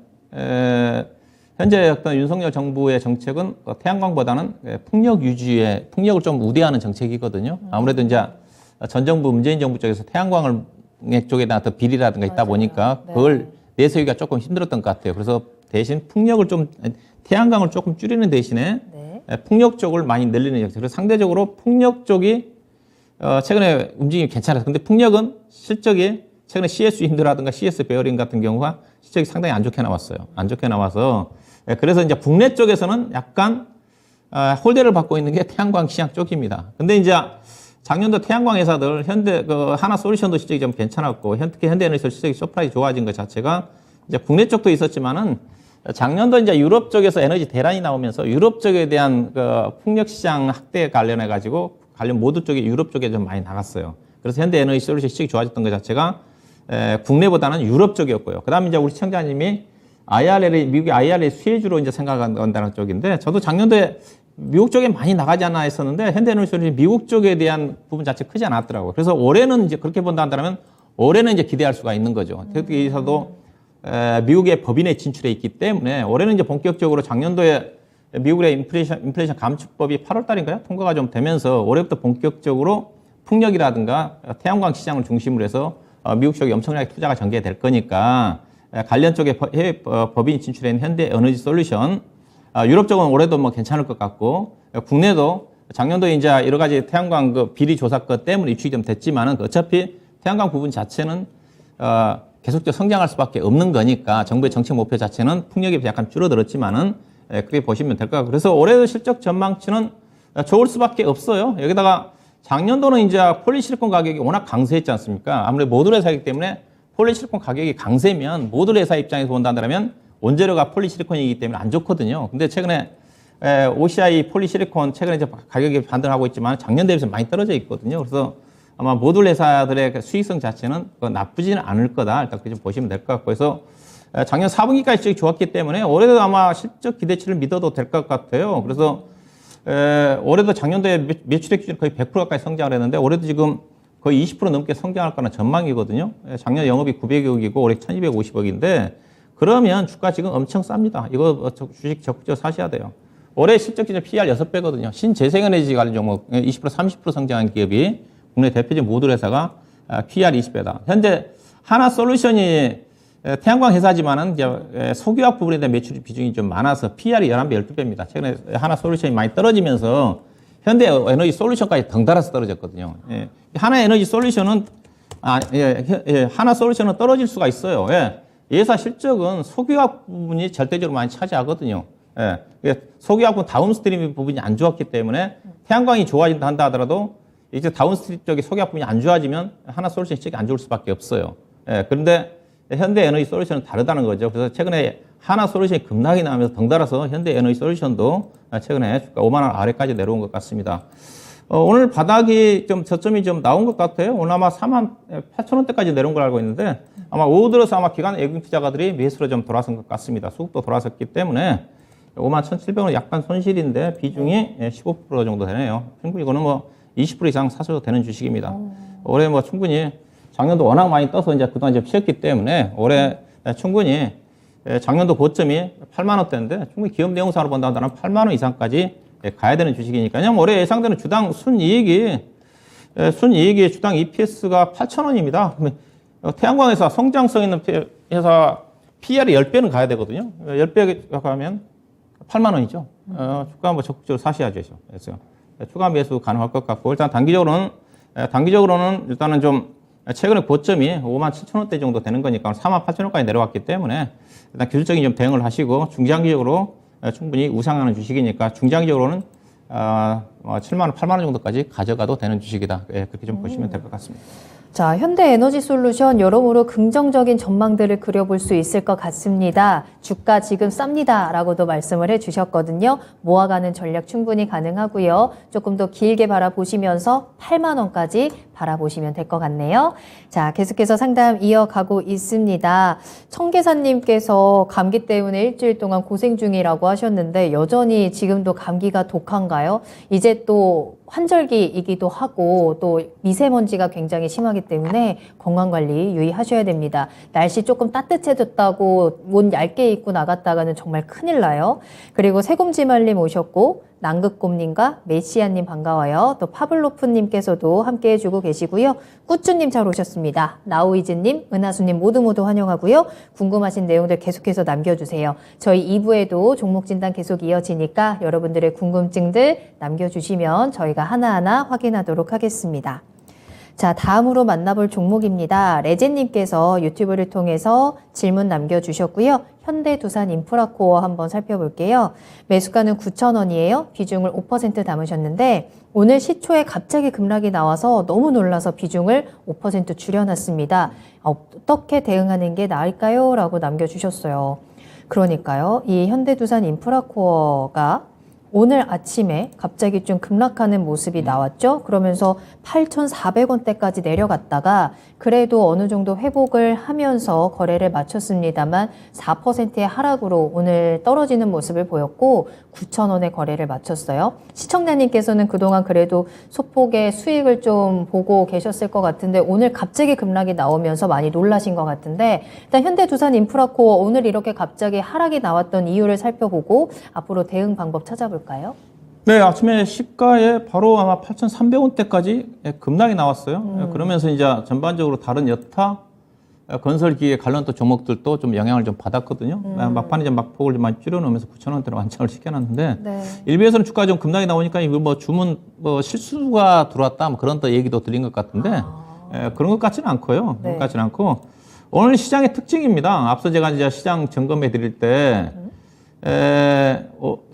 B: 현재 어떤 윤석열 정부의 정책은 태양광보다는 풍력 유지에 풍력을 좀 우대하는 정책이거든요. 아무래도 이제 전 정부 문재인 정부 쪽에서 태양광을 쪽에다 더 비리라든가 있다 보니까 그걸 내세우기가 조금 힘들었던 것 같아요. 그래서 대신 태양광을 조금 줄이는 대신에 풍력 쪽을 많이 늘리는 정책. 그래서 상대적으로 풍력 쪽이 최근에 움직임이 괜찮아요. 근데 풍력은 실적이 최근에 CS 윈드라든가 CS 베어링 같은 경우가 실적이 상당히 안 좋게 나왔어요. 안 좋게 나와서 그래서 이제 국내 쪽에서는 약간 홀대를 받고 있는 게 태양광 시장 쪽입니다. 근데 이제 작년도 태양광 회사들 하나솔루션도 실적이 좀 괜찮았고 특히 현대에너지 실적이 서프라이즈 좋아진 것 자체가 이제 국내 쪽도 있었지만은 작년도 이제 유럽 쪽에서 에너지 대란이 나오면서 유럽 쪽에 대한 그 풍력 시장 확대 관련해 가지고 관련 모두 쪽에 유럽 쪽에 좀 많이 나갔어요. 그래서 현대에너지 솔루션 실적이 좋아졌던 것 자체가 국내보다는 유럽 쪽이었고요. 그다음에 이제 우리 시청자님이 미국의 IRA 수혜주로 이제 생각한다는 쪽인데 저도 작년도에 미국 쪽에 많이 나가지 않나 했었는데 현대에너지 솔루션이 미국 쪽에 대한 부분 자체 크지 않았더라고요. 그래서 올해는 이제 그렇게 본다 한다면 올해는 이제 기대할 수가 있는 거죠. 특히서도 미국의 법인에 진출해 있기 때문에 올해는 이제 본격적으로 작년도에 미국의 인플레이션 감축법이 8월 달인가요? 통과가 좀 되면서 올해부터 본격적으로 풍력이라든가 태양광 시장을 중심으로 해서 미국 쪽에 엄청나게 투자가 전개될 거니까 관련 쪽에 해외 법인이 진출한 현대에너지 솔루션 유럽 쪽은 올해도 괜찮을 것 같고 국내도 작년도에 이제 여러 가지 태양광 그 비리 조사 것 때문에 유축이 좀 됐지만은 어차피 태양광 부분 자체는 계속적으로 성장할 수밖에 없는 거니까 정부의 정책 목표 자체는 풍력이 약간 줄어들었지만은 그렇게 보시면 될 것 같고 그래서 올해도 실적 전망치는 좋을 수밖에 없어요. 여기다가 작년도는 이제 폴리실리콘 가격이 워낙 강세했지 않습니까? 아무래도 모듈 회사이기 때문에 폴리실리콘 가격이 강세면 모듈 회사 입장에서 본다면 원재료가 폴리실리콘이기 때문에 안 좋거든요. 근데 최근에 OCI 폴리실리콘 최근에 이제 가격이 반등하고 있지만 작년 대비해서 많이 떨어져 있거든요. 그래서 아마 모듈 회사들의 그 수익성 자체는 나쁘지는 않을 거다. 일단 그렇게 좀 보시면 될 것 같고, 그래서 작년 4분기까지 실적이 좋았기 때문에 올해도 아마 실적 기대치를 믿어도 될 것 같아요. 그래서 올해도 작년도에 매출액 기준 거의 100% 가까이 성장을 했는데 올해도 지금 거의 20% 넘게 성장할 거나 전망이거든요. 작년 영업이 900억이고 올해 1250억인데 그러면 주가 지금 엄청 쌉니다. 이거 주식 적극적으로 사셔야 돼요. 올해 실적 기준 PR 6배거든요. 신재생에너지 관련 종목 20% 30% 성장한 기업이 국내 대표적인 모듈 회사가 PR 20배다. 현재 하나솔루션이 태양광 회사지만은 이제 석유화학 부분에 대한 매출 비중이 좀 많아서 PR이 11배, 12배입니다. 최근에 하나솔루션이 많이 떨어지면서 현대에너지 솔루션까지 덩달아서 떨어졌거든요. 하나에너지 솔루션은 하나솔루션은 떨어질 수가 있어요. 이 회사 실적은 석유화학 부분이 절대적으로 많이 차지하거든요. 석유화학 부분 다운스트림 부분이 안 좋았기 때문에 태양광이 좋아진다 한다 하더라도 이제 다운스트림 쪽에 석유화학 부분이 안 좋아지면 하나솔루션 실적이 안 좋을 수밖에 없어요. 그런데 현대에너지 솔루션은 다르다는 거죠. 그래서 최근에 하나솔루션이 급락이 나면서 덩달아서 현대에너지 솔루션도 최근에 주가 5만 원 아래까지 내려온 것 같습니다. 오늘 바닥이 좀 저점이 좀 나온 것 같아요. 오늘 아마 4만 8천 원대까지 내려온 걸 알고 있는데 아마 오후 들어서 아마 기관 외국인 투자가들이 매수로 좀 돌아선 것 같습니다. 수급도 돌아섰기 때문에 5만 1,700원 약간 손실인데 비중이 15% 정도 되네요. 충분히 이거는 뭐 20% 이상 사셔도 되는 주식입니다. 올해 뭐 충분히 작년도 워낙 많이 떠서 이제 그동안 이제 피했기 때문에 올해 충분히 작년도 고점이 8만 원대인데 충분히 기업 내용상으로 본다면 8만 원 이상까지 가야 되는 주식이니까요. 올해 예상되는 주당 순이익이 주당 EPS가 8,000원입니다. 태양광 회사 성장성 있는 회사 PR이 10배는 가야 되거든요. 10배 가면 8만 원이죠. 주가 뭐 적극적으로 사셔야죠. 그래서 추가 매수 가능할 것 같고 일단 단기적으로는 일단은 좀 최근에 고점이 5만 7천 원대 정도 되는 거니까 4만 8천 원까지 내려왔기 때문에 일단 기술적인 좀 대응을 하시고 중장기적으로 충분히 우상하는 주식이니까 중장기적으로는 7만 원, 8만 원 정도까지 가져가도 되는 주식이다. 그렇게 좀 보시면 될 것 같습니다.
A: 자, 현대에너지솔루션 여러모로 긍정적인 전망들을 그려볼 수 있을 것 같습니다. 주가 지금 쌉니다 라고도 말씀을 해주셨거든요. 모아가는 전략 충분히 가능하고요. 조금 더 길게 바라보시면서 8만 원까지 바라보시면 될 것 같네요. 자, 계속해서 상담 이어가고 있습니다. 청계사님께서 감기 때문에 일주일 동안 고생 중이라고 하셨는데 여전히 지금도 감기가 독한가요? 이제 또 환절기이기도 하고 또 미세먼지가 굉장히 심하기 때문에 건강관리 유의하셔야 됩니다. 날씨 조금 따뜻해졌다고 옷 얇게 입고 나갔다가는 정말 큰일 나요. 그리고 세곰지말님 오셨고 남극곰님과 메시아님 반가워요. 또 파블로프님께서도 함께 해주고 계시고요. 꾸쭈님 잘 오셨습니다. 나우이즈님, 은하수님 모두 환영하고요. 궁금하신 내용들 계속해서 남겨주세요. 저희 2부에도 종목 진단 계속 이어지니까 여러분들의 궁금증들 남겨주시면 저희가 하나하나 확인하도록 하겠습니다. 자, 다음으로 만나볼 종목입니다. 레제님께서 유튜브를 통해서 질문 남겨주셨고요. 현대두산인프라코어 한번 살펴볼게요. 매수가는 9,000원이에요. 비중을 5% 담으셨는데 오늘 시초에 갑자기 급락이 나와서 너무 놀라서 비중을 5% 줄여놨습니다. 어떻게 대응하는 게 나을까요? 라고 남겨주셨어요. 그러니까요. 이 현대두산인프라코어가 오늘 아침에 갑자기 좀 급락하는 모습이 나왔죠. 그러면서 8,400원대까지 내려갔다가 그래도 어느 정도 회복을 하면서 거래를 마쳤습니다만 4%의 하락으로 오늘 떨어지는 모습을 보였고 9,000원에 거래를 마쳤어요. 시청자님께서는 그동안 그래도 소폭의 수익을 좀 보고 계셨을 것 같은데 오늘 갑자기 급락이 나오면서 많이 놀라신 것 같은데 일단 현대두산인프라코어 오늘 이렇게 갑자기 하락이 나왔던 이유를 살펴보고 앞으로 대응 방법 찾아볼까요?
B: 네, 아침에 시가에 바로 아마 8,300원대까지 급락이 나왔어요. 그러면서 이제 전반적으로 다른 여타 건설기계 관련 또 종목들도 좀 영향을 좀 받았거든요. 막판에 이제 막폭을 좀 많이 줄여놓으면서 9,000원대로 완창을 시켜놨는데
A: 네.
B: 일부에서는 주가 좀 급락이 나오니까 이거 뭐 주문 뭐 실수가 들어왔다 뭐 그런 또 얘기도 드린 것 같은데 그런 것 같지는 않고요.
A: 네.
B: 그런 것 같지는 않고 오늘 시장의 특징입니다. 앞서 제가 이제 시장 점검해 드릴 때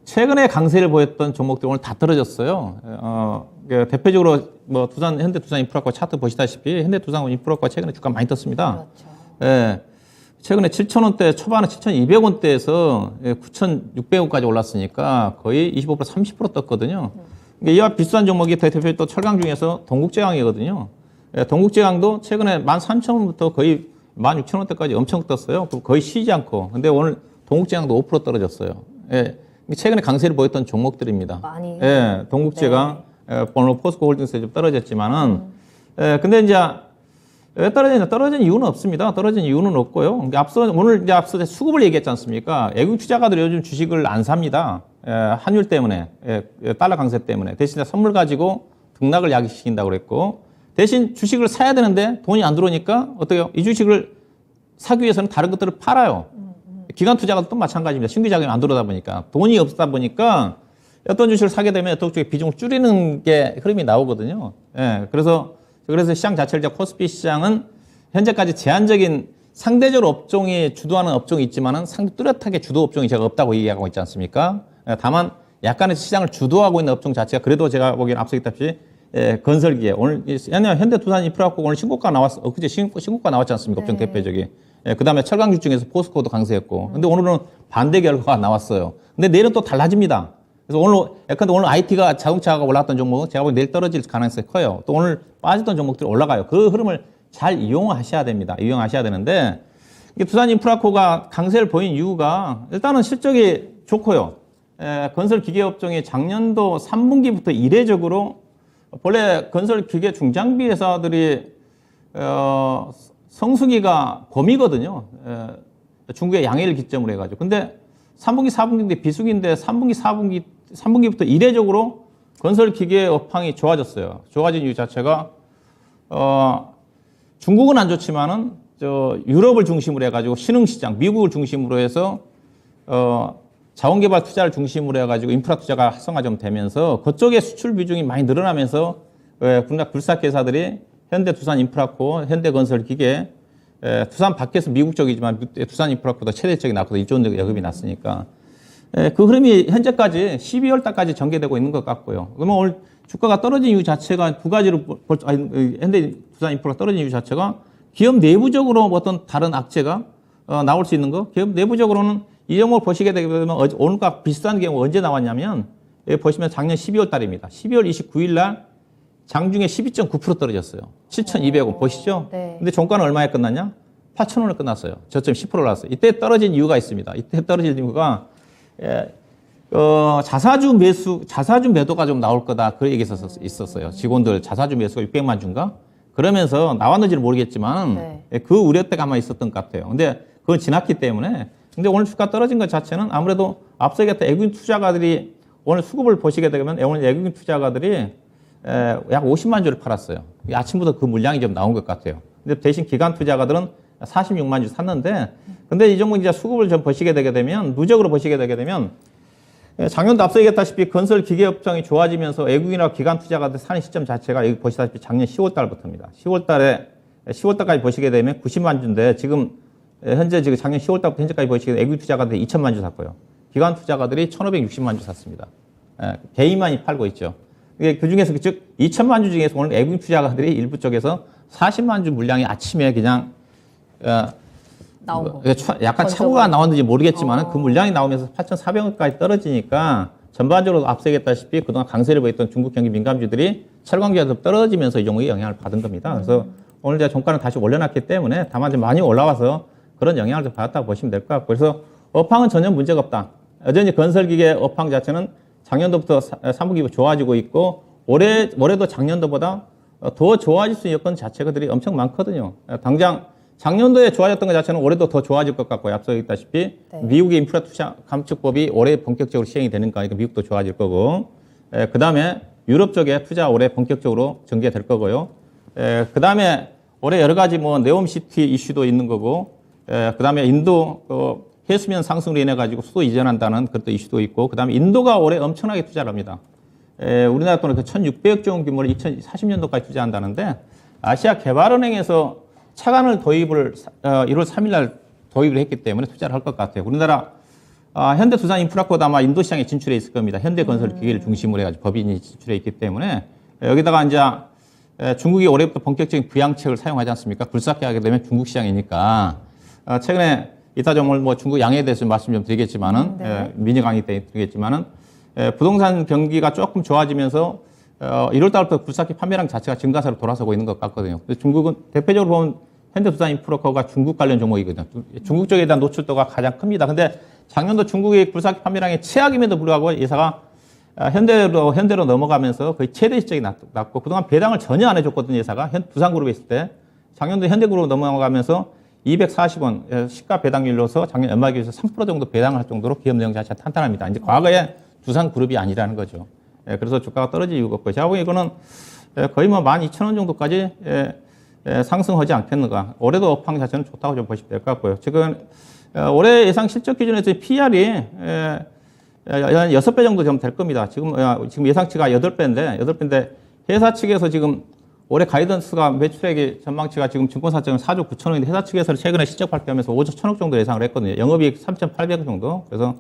B: 최근에 강세를 보였던 종목들 오늘 다 떨어졌어요. 대표적으로 뭐 현대두산인프라코어 차트 보시다시피 현대두산인프라코어 최근에 주가 많이 떴습니다.
A: 그렇죠.
B: 최근에 7,000원대 초반에 7,200원대에서 9,600원까지 올랐으니까 거의 25% 30% 떴거든요. 그러니까 이와 비슷한 종목이 대표적으로 또 철강 중에서 동국제강이거든요. 동국제강도 최근에 13,000원부터 거의 16,000원대까지 엄청 떴어요. 거의 쉬지 않고. 근데 오늘 동국제강도 5% 떨어졌어요. 예, 최근에 강세를 보였던 종목들입니다.
A: 많이.
B: 예, 동국제강, 오늘 포스코홀딩스 좀 떨어졌지만은, 근데 이제 왜 떨어지냐? 떨어진 이유는 없습니다. 떨어진 이유는 없고요. 오늘 이제 앞서 수급을 얘기했지 않습니까? 외국 투자가들이 요즘 주식을 안 삽니다. 환율 때문에, 달러 강세 때문에. 대신 선물 가지고 등락을 야기시킨다고 그랬고, 대신 주식을 사야 되는데 돈이 안 들어오니까 어때요? 이 주식을 사기 위해서는 다른 것들을 팔아요. 기관 투자가도 마찬가지입니다. 신규 자금이 안 들어오다 보니까. 돈이 없다 보니까 어떤 주식을 사게 되면 어떤 쪽에 비중을 줄이는 게 흐름이 나오거든요. 예, 그래서 시장 자체를 코스피 시장은 현재까지 제한적인 상대적으로 업종이 주도하는 업종이 있지만은 상대 뚜렷하게 주도 업종이 제가 없다고 얘기하고 있지 않습니까? 다만 약간의 시장을 주도하고 있는 업종 자체가 그래도 제가 보기에는 앞서 있다시피 건설기에 오늘 현대두산인프라코 오늘 신고가 나왔어. 그제 신고가 나왔지 않습니까? 업종 대표적인. 그다음에 철강주 중에서 포스코도 강세였고. 근데 오늘은 반대 결과가 나왔어요. 근데 내일은 또 달라집니다. 그래서 오늘 IT가 자동차가 올랐던 종목은 제가 보기엔 내일 떨어질 가능성이 커요. 또 오늘 빠졌던 종목들이 올라가요. 그 흐름을 잘 이용하셔야 됩니다. 이용하셔야 되는데, 이게 두산인프라코가 강세를 보인 이유가 일단은 실적이 좋고요. 건설 기계 업종이 작년도 3분기부터 이례적으로 원래 건설 기계 중장비 회사들이 성수기가 봄이거든요. 중국의 양해를 기점으로 해가지고. 근데 3분기, 4분기인데 비수기인데 3분기, 4분기부터 이례적으로 건설 기계 업황이 좋아졌어요. 좋아진 이유 자체가 중국은 안 좋지만은 유럽을 중심으로 해가지고 신흥시장, 미국을 중심으로 해서 자원개발 투자를 중심으로 해가지고 인프라 투자가 활성화 좀 되면서 그쪽에 수출 비중이 많이 늘어나면서 국내 불사회사들이 현대두산인프라코, 현대건설기계, 두산 밖에서 미국 쪽이지만 두산인프라코도 최대적인 낙후도 이쪽 여급이 났으니까 그 흐름이 현재까지 12월 달까지 전개되고 있는 것 같고요. 그러면 오늘 주가가 떨어진 이유 자체가 두 가지로 현대두산인프라가 떨어진 이유 자체가 기업 내부적으로 어떤 다른 악재가 나올 수 있는 거. 기업 내부적으로는 이 종목을 보시게 되면 오늘과 비슷한 경우 언제 나왔냐면 여기 보시면 작년 12월 달입니다. 12월 29일 날 장중에 12.9% 떨어졌어요. 7,200원 보시죠?
A: 네.
B: 근데 종가는 얼마에 끝났냐? 8,000원에 끝났어요. 저점 10% 올랐어요. 이때 떨어진 이유가 있습니다. 이때 떨어진 이유가 자사주 매도가 좀 나올 거다. 그 얘기 있었어요. 직원들 자사주 매수가 600만 주인가? 그러면서 나왔는지는 모르겠지만 그 우려 때가 아마 있었던 것 같아요. 근데 그건 지났기 때문에 근데 오늘 주가 떨어진 것 자체는 아무래도 앞서 얘기했던 외국인 투자가들이 오늘 수급을 보시게 되면 오늘 외국인 투자가들이 약 50만 주를 팔았어요. 아침부터 그 물량이 좀 나온 것 같아요. 근데 대신 기관 투자가들은 46만 주 샀는데 근데 이 종목 이제 수급을 좀 보시게 되게 되면 누적으로 보시게 되게 되면 작년도 앞서 얘기했다시피 건설 기계 업종이 좋아지면서 외국인이나 기관 투자가들 사는 시점 자체가 여기 보시다시피 작년 10월 달부터입니다. 10월 달까지 보시게 되면 90만 주인데 지금 작년 10월 달부터 현재까지 보시게 되면 외국인 투자가들이 2천만 주 샀고요. 기관 투자가들이 1,560만 주 샀습니다. 개인만이 팔고 있죠. 그 중에서 즉 2천만 주 중에서 오늘 외국인 투자가들이 일부 쪽에서 40만 주 물량이 아침에 그냥
A: 나온 거.
B: 약간 착오가 나왔는지 모르겠지만 그 물량이 나오면서 8,400원까지 떨어지니까 전반적으로 앞서 얘기했다시피 그동안 강세를 보였던 중국 경기 민감주들이 철강주에서 떨어지면서 이 종목이 영향을 받은 겁니다. 그래서 오늘 제가 종가는 다시 올려놨기 때문에 다만 좀 많이 올라와서 그런 영향을 좀 받았다고 보시면 될 것 같고 그래서 업황은 전혀 문제가 없다. 여전히 건설기계 업황 자체는 작년도부터 3분기부터 좋아지고 있고 올해도 작년도보다 더 좋아질 수 있는 여건 자체들이 엄청 많거든요. 당장 작년도에 좋아졌던 것 자체는 올해도 더 좋아질 것 같고요. 앞서 얘기했다시피 미국의 인프라 투자 감축법이 올해 본격적으로 시행이 되는 거니까 미국도 좋아질 거고 그 다음에 유럽 쪽에 투자 올해 본격적으로 전개될 거고요. 그 다음에 올해 여러 가지 네옴시티 이슈도 있는 거고 그 다음에 인도 해수면 상승으로 인해 가지고 수도 이전한다는 그것도 이슈도 있고 그 다음에 인도가 올해 엄청나게 투자를 합니다. 우리나라 돈은 1,600조 원 규모를 2040년도까지 투자한다는데 아시아 개발은행에서 차관을 도입을 1월 3일 날 도입을 했기 때문에 투자를 할 것 같아요. 우리나라 현대두산인프라코도 아마 인도 시장에 진출해 있을 겁니다. 현대건설기계를 중심으로 해가지고 법인이 진출해 있기 때문에 여기다가 이제 중국이 올해부터 본격적인 부양책을 사용하지 않습니까? 불사케 하게 되면 중국 시장이니까 최근에 이따 좀 뭐 중국 양해에 대해서 말씀 좀 드리겠지만은,
A: 네.
B: 미니 강의 때 드리겠지만은, 부동산 경기가 조금 좋아지면서 1월 달부터 굴삭기 판매량 자체가 증가세로 돌아서고 있는 것 같거든요. 그래서 중국은 대표적으로 보면 현대부산인프라코가 중국 관련 종목이거든요. 중국 쪽에 대한 노출도가 가장 큽니다. 근데 작년도 중국의 굴삭기 판매량이 최악임에도 불구하고 예사가 현대로 넘어가면서 거의 최대 실적이 났고 그동안 배당을 전혀 안 해줬거든요. 예사가 두산그룹에 있을 때 작년도 현대그룹으로 넘어가면서 240원 시가 배당률로서 작년 연말 기준에서 3% 정도 배당을 할 정도로 기업 내용 자체가 탄탄합니다. 이제 과거에 두산그룹이 아니라는 거죠. 그래서 주가가 떨어질 이유가 없고 제가 보기에 이거는 거의 뭐 12,000원 정도까지 상승하지 않겠는가. 올해도 업황 자체는 좋다고 좀 보시면 될 것 같고요. 지금 올해 예상 실적 기준에서 PR이 한 6배 정도 좀 될 겁니다. 지금 예상치가 8배인데 회사 측에서 지금 올해 가이던스가 매출액이 전망치가 지금 증권사적은 4조 9천억인데 회사 측에서 최근에 실적 발표하면서 5조 1천억 정도 예상을 했거든요. 영업이익 3,800억 정도. 그래서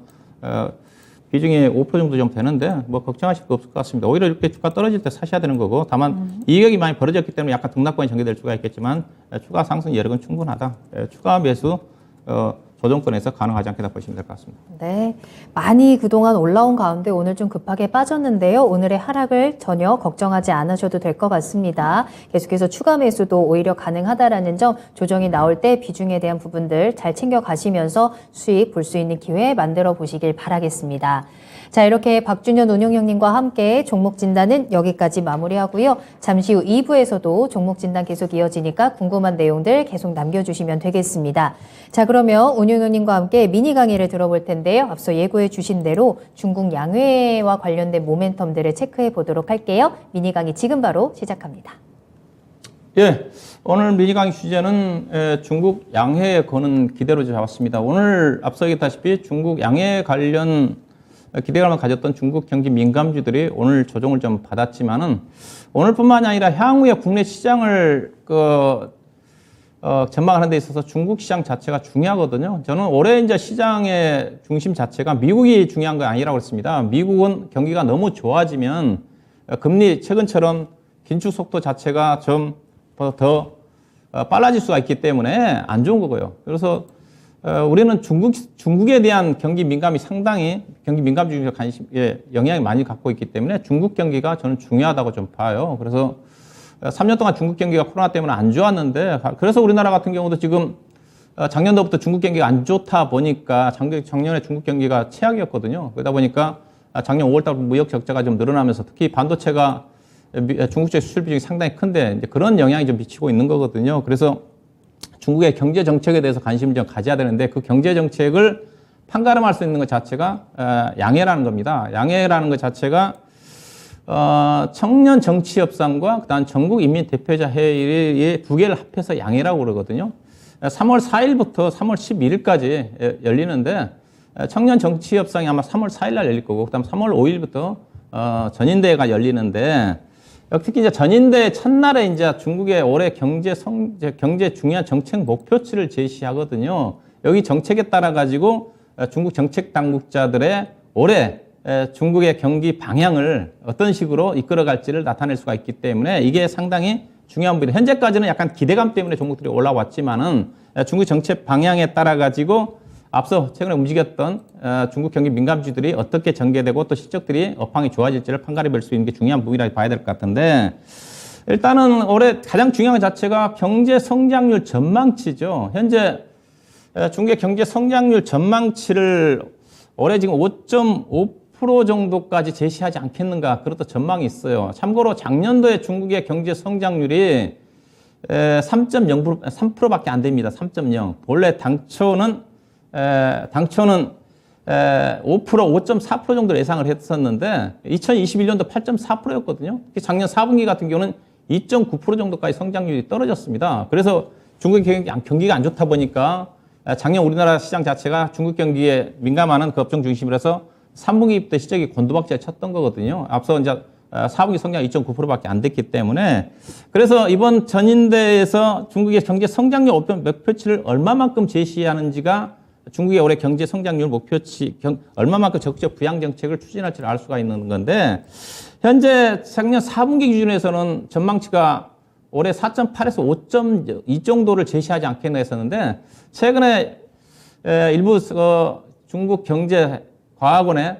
B: 비중이 5% 정도 좀 되는데 뭐 걱정하실 거 없을 것 같습니다. 오히려 이렇게 주가 떨어질 때 사셔야 되는 거고 다만 이격이 많이 벌어졌기 때문에 약간 등락권이 전개될 수가 있겠지만 추가 상승 여력은 충분하다. 추가 매수 조정권에서 가능하지 않겠다 보시면 될 것 같습니다.
A: 네, 많이 그동안 올라온 가운데 오늘 좀 급하게 빠졌는데요. 오늘의 하락을 전혀 걱정하지 않으셔도 될 것 같습니다. 계속해서 추가 매수도 오히려 가능하다라는 점 조정이 나올 때 비중에 대한 부분들 잘 챙겨 가시면서 수익 볼 수 있는 기회 만들어 보시길 바라겠습니다. 자, 이렇게 박준현 운용형님과 함께 종목 진단은 여기까지 마무리하고요. 잠시 후 2부에서도 종목 진단 계속 이어지니까 궁금한 내용들 계속 남겨주시면 되겠습니다. 자, 그러면 운용형님과 함께 미니 강의를 들어볼 텐데요. 앞서 예고해 주신 대로 중국 양회와 관련된 모멘텀들을 체크해 보도록 할게요. 미니 강의 지금 바로 시작합니다.
B: 예, 오늘 미니 강의 주제는 중국 양회에 거는 기대로 잡았습니다. 오늘 앞서 얘기했다시피 중국 양회 관련 기대감을 가졌던 중국 경기 민감주들이 오늘 조정을 좀 받았지만은 오늘뿐만이 아니라 향후에 국내 시장을 전망하는 데 있어서 중국 시장 자체가 중요하거든요. 저는 올해 이제 시장의 중심 자체가 미국이 중요한 건 아니라고 했습니다. 미국은 경기가 너무 좋아지면 금리 최근처럼 긴축 속도 자체가 좀 더 빨라질 수가 있기 때문에 안 좋은 거고요. 그래서 우리는 중국에 대한 경기 민감이 상당히 경기 민감 중에서 영향이 많이 갖고 있기 때문에 중국 경기가 저는 중요하다고 좀 봐요. 그래서 3년 동안 중국 경기가 코로나 때문에 안 좋았는데 그래서 우리나라 같은 경우도 지금 작년도부터 중국 경기가 안 좋다 보니까 작년에 중국 경기가 최악이었거든요. 그러다 보니까 작년 5월달 무역 적자가 좀 늘어나면서 특히 반도체가 중국 쪽 수출 비중이 상당히 큰데 이제 그런 영향이 좀 미치고 있는 거거든요. 그래서 중국의 경제 정책에 대해서 관심을 좀 가져야 되는데 그 경제 정책을 판가름할 수 있는 것 자체가 양해라는 겁니다. 양해라는 것 자체가 청년 정치 협상과 그다음 전국 인민 대표자 회의의 두 개를 합해서 양해라고 그러거든요. 3월 4일부터 3월 11일까지 열리는데 청년 정치 협상이 아마 3월 4일 날 열릴 거고 그다음 3월 5일부터 전인대회가 열리는데 특히 이제 전인대 첫날에 이제 중국의 올해 경제 중요한 정책 목표치를 제시하거든요. 여기 정책에 따라 가지고 중국 정책 당국자들의 올해 중국의 경기 방향을 어떤 식으로 이끌어갈지를 나타낼 수가 있기 때문에 이게 상당히 중요한 부분입니다. 현재까지는 약간 기대감 때문에 종목들이 올라왔지만은 중국 정책 방향에 따라 가지고 앞서 최근에 움직였던 중국 경기 민감주들이 어떻게 전개되고 또 실적들이 업황이 좋아질지를 판가름 볼 수 있는 게 중요한 부분이라고 봐야 될 것 같은데 일단은 올해 가장 중요한 것 자체가 경제 성장률 전망치죠. 현재 중국의 경제 성장률 전망치를 올해 지금 5.5% 정도까지 제시하지 않겠는가 그렇다 전망이 있어요. 참고로 작년도에 중국의 경제 성장률이 3.0%, 3%밖에 안 됩니다. 3.0. 본래 당초는 5%, 5.4% 정도 예상을 했었는데 2021년도 8.4%였거든요. 작년 4분기 같은 경우는 2.9% 정도까지 성장률이 떨어졌습니다. 그래서 중국 경기가 안 좋다 보니까 작년 우리나라 시장 자체가 중국 경기에 민감한 그 업종 중심으로 해서 3분기 때 실적이 곤두박질 쳤던 거거든요. 앞서 이제 4분기 성장 2.9%밖에 안 됐기 때문에 그래서 이번 전인대에서 중국의 경제 성장률 목표치를 얼마만큼 제시하는지가 중국의 올해 경제 성장률 목표치 얼마만큼 적극적 부양 정책을 추진할지를 알 수가 있는 건데 현재 작년 4분기 기준에서는 전망치가 올해 4.8에서 5.2 정도를 제시하지 않겠나 했었는데 최근에 일부 중국 경제과학원의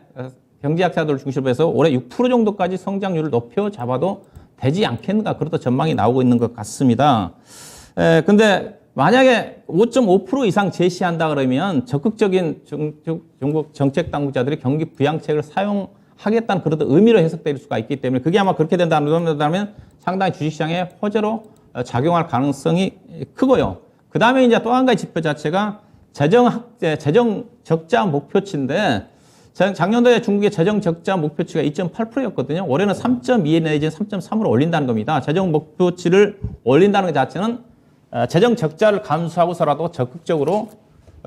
B: 경제학자들을 중심으로 해서 올해 6% 정도까지 성장률을 높여 잡아도 되지 않겠는가 그렇다 전망이 나오고 있는 것 같습니다. 근데 만약에 5.5% 이상 제시한다 그러면 적극적인 중국 정책 당국자들이 경기 부양책을 사용하겠다는 그런 의미로 해석될 수가 있기 때문에 그게 아마 그렇게 된다면 상당히 주식시장에 호재로 작용할 가능성이 크고요. 그 다음에 이제 또 한 가지 지표 자체가 재정 적자 목표치인데 작년도에 중국의 재정 적자 목표치가 2.8%였거든요. 올해는 3.2 내지는 3.3으로 올린다는 겁니다. 재정 목표치를 올린다는 것 자체는 재정 적자를 감수하고서라도 적극적으로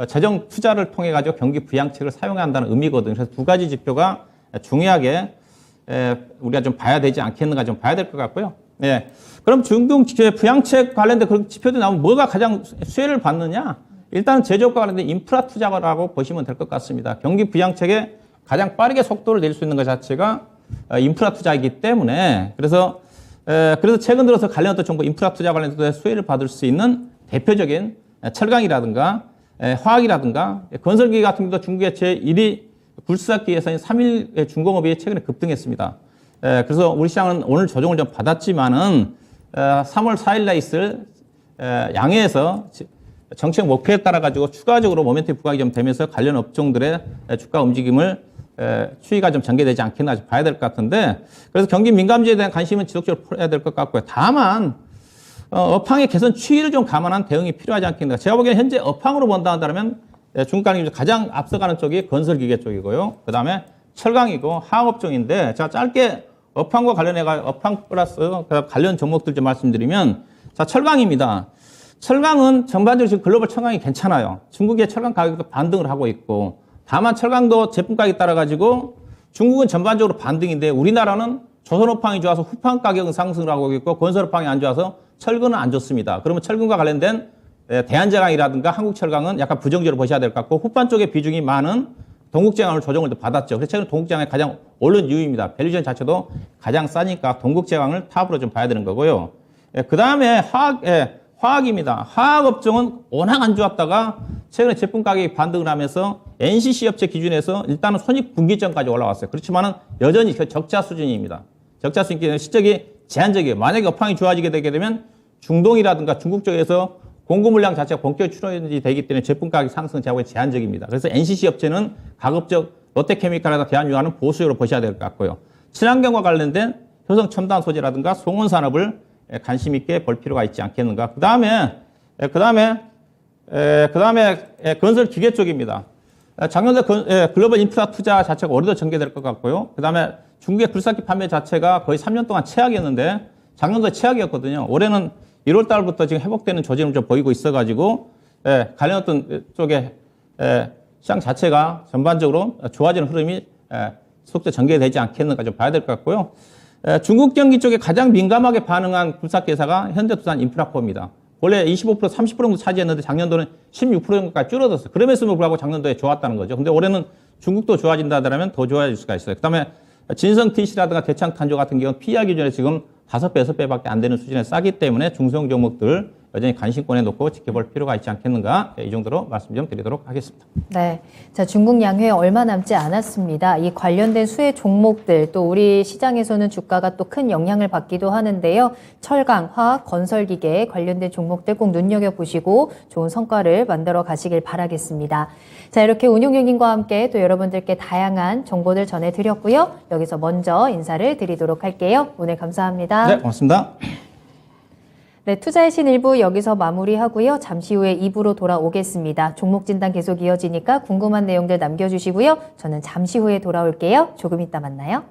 B: 재정 투자를 통해 가지고 경기 부양책을 사용한다는 의미거든요. 그래서 두 가지 지표가 중요하게 우리가 좀 봐야 되지 않겠는가 좀 봐야 될 것 같고요. 네. 그럼 중국 부양책 관련된 그런 지표도 나오면 뭐가 가장 수혜를 받느냐? 일단 제조업과 관련된 인프라 투자라고 보시면 될 것 같습니다. 경기 부양책에 가장 빠르게 속도를 낼 수 있는 것 자체가 인프라 투자이기 때문에 그래서 최근 들어서 관련된 정부 인프라 투자 관련된 수혜를 받을 수 있는 대표적인 철강이라든가 화학이라든가 건설기 같은 경우도 중국의 제1위 불사기 예산인 3일 중공업이 최근에 급등했습니다. 그래서 우리 시장은 오늘 조정을 좀 받았지만은 3월 4일 날 있을 양해에서 정책 목표에 따라 가지고 추가적으로 모멘텀 부각이 좀 되면서 관련 업종들의 주가 움직임을 추이가 좀 전개되지 않겠나 봐야 될 것 같은데 그래서 경기 민감주에 대한 관심은 지속적으로 풀어야 될 것 같고요. 다만 업황의 개선 추이를 좀 감안한 대응이 필요하지 않겠는가. 제가 보기에는 현재 업황으로 본다 한다면 중간에 가장 앞서가는 쪽이 건설기계 쪽이고요. 그 다음에 철강이고 화학업종인데 제가 짧게 업황과 관련해가 업황 플러스 관련 종목들 좀 말씀드리면 자 철강입니다. 철강은 전반적으로 지금 글로벌 철강이 괜찮아요. 중국의 철강 가격도 반등을 하고 있고 다만 철강도 제품 가격에 따라 가지고 중국은 전반적으로 반등인데 우리나라는 조선업황이 좋아서 후판 가격은 상승을 하고 있고 건설업황이 안 좋아서 철근은 안 좋습니다. 그러면 철근과 관련된 대한제강이라든가 한국철강은 약간 부정적으로 보셔야 될 것 같고 후판 쪽에 비중이 많은 동국제강을 조정을 받았죠. 그래서 최근 동국제강이 가장 오른 이유입니다. 밸류션 자체도 가장 싸니까 동국제강을 탑으로 좀 봐야 되는 거고요. 그 다음에 화학입니다. 화학업종은 워낙 안 좋았다가 최근에 제품 가격이 반등을 하면서 NCC 업체 기준에서 일단은 손익분기점까지 올라왔어요. 그렇지만은 여전히 적자 수준입니다. 적자 수준이 실적이 제한적이에요. 만약에 업황이 좋아지게 되게 되면 중동이라든가 중국 쪽에서 공급 물량 자체가 본격 출원이 되기 때문에 제품 가격 상승 제한이 제한적입니다. 그래서 NCC 업체는 가급적 롯데케미칼이나 대한유화는 보수적으로 보셔야 될 것 같고요. 친환경과 관련된 효성 첨단 소재라든가 송원 산업을 관심 있게 볼 필요가 있지 않겠는가. 그 다음에 건설 기계 쪽입니다. 작년에 글로벌 인프라 투자 자체가 올해도 전개될 것 같고요. 그 다음에 중국의 굴삭기 판매 자체가 거의 3년 동안 최악이었는데 작년도에 최악이었거든요. 올해는 1월 달부터 지금 회복되는 조짐을 좀 보이고 있어가지고 관련 어떤 쪽에 시장 자체가 전반적으로 좋아지는 흐름이 속도 전개되지 않겠는가 좀 봐야 될 것 같고요. 중국 경기 쪽에 가장 민감하게 반응한 굴삭기 회사가 현대두산 인프라코입니다. 원래 25% 30% 정도 차지했는데 작년도는 16% 정도까지 줄어들었어요. 그럼에도 불구하고 작년도에 좋았다는 거죠. 근데 올해는 중국도 좋아진다 하더라면 더 좋아질 수가 있어요. 그다음에 진성TC라든가 대창탄조 같은 경우는 PER 기준에 지금 5배, 6배밖에 안 되는 수준에 싸기 때문에 중소형 종목들 여전히 관심권에 놓고 지켜볼 필요가 있지 않겠는가. 이 정도로 말씀 좀 드리도록 하겠습니다.
A: 네. 자, 중국 양회 얼마 남지 않았습니다. 이 관련된 수혜 종목들 또 우리 시장에서는 주가가 또 큰 영향을 받기도 하는데요. 철강, 화학, 건설기계 관련된 종목들 꼭 눈여겨보시고 좋은 성과를 만들어 가시길 바라겠습니다. 자, 이렇게 운용형님과 함께 또 여러분들께 다양한 정보들 전해드렸고요. 여기서 먼저 인사를 드리도록 할게요. 오늘 감사합니다.
B: 네, 고맙습니다.
A: 네, 투자의 신 1부 여기서 마무리하고요. 잠시 후에 2부로 돌아오겠습니다. 종목 진단 계속 이어지니까 궁금한 내용들 남겨주시고요. 저는 잠시 후에 돌아올게요. 조금 이따 만나요.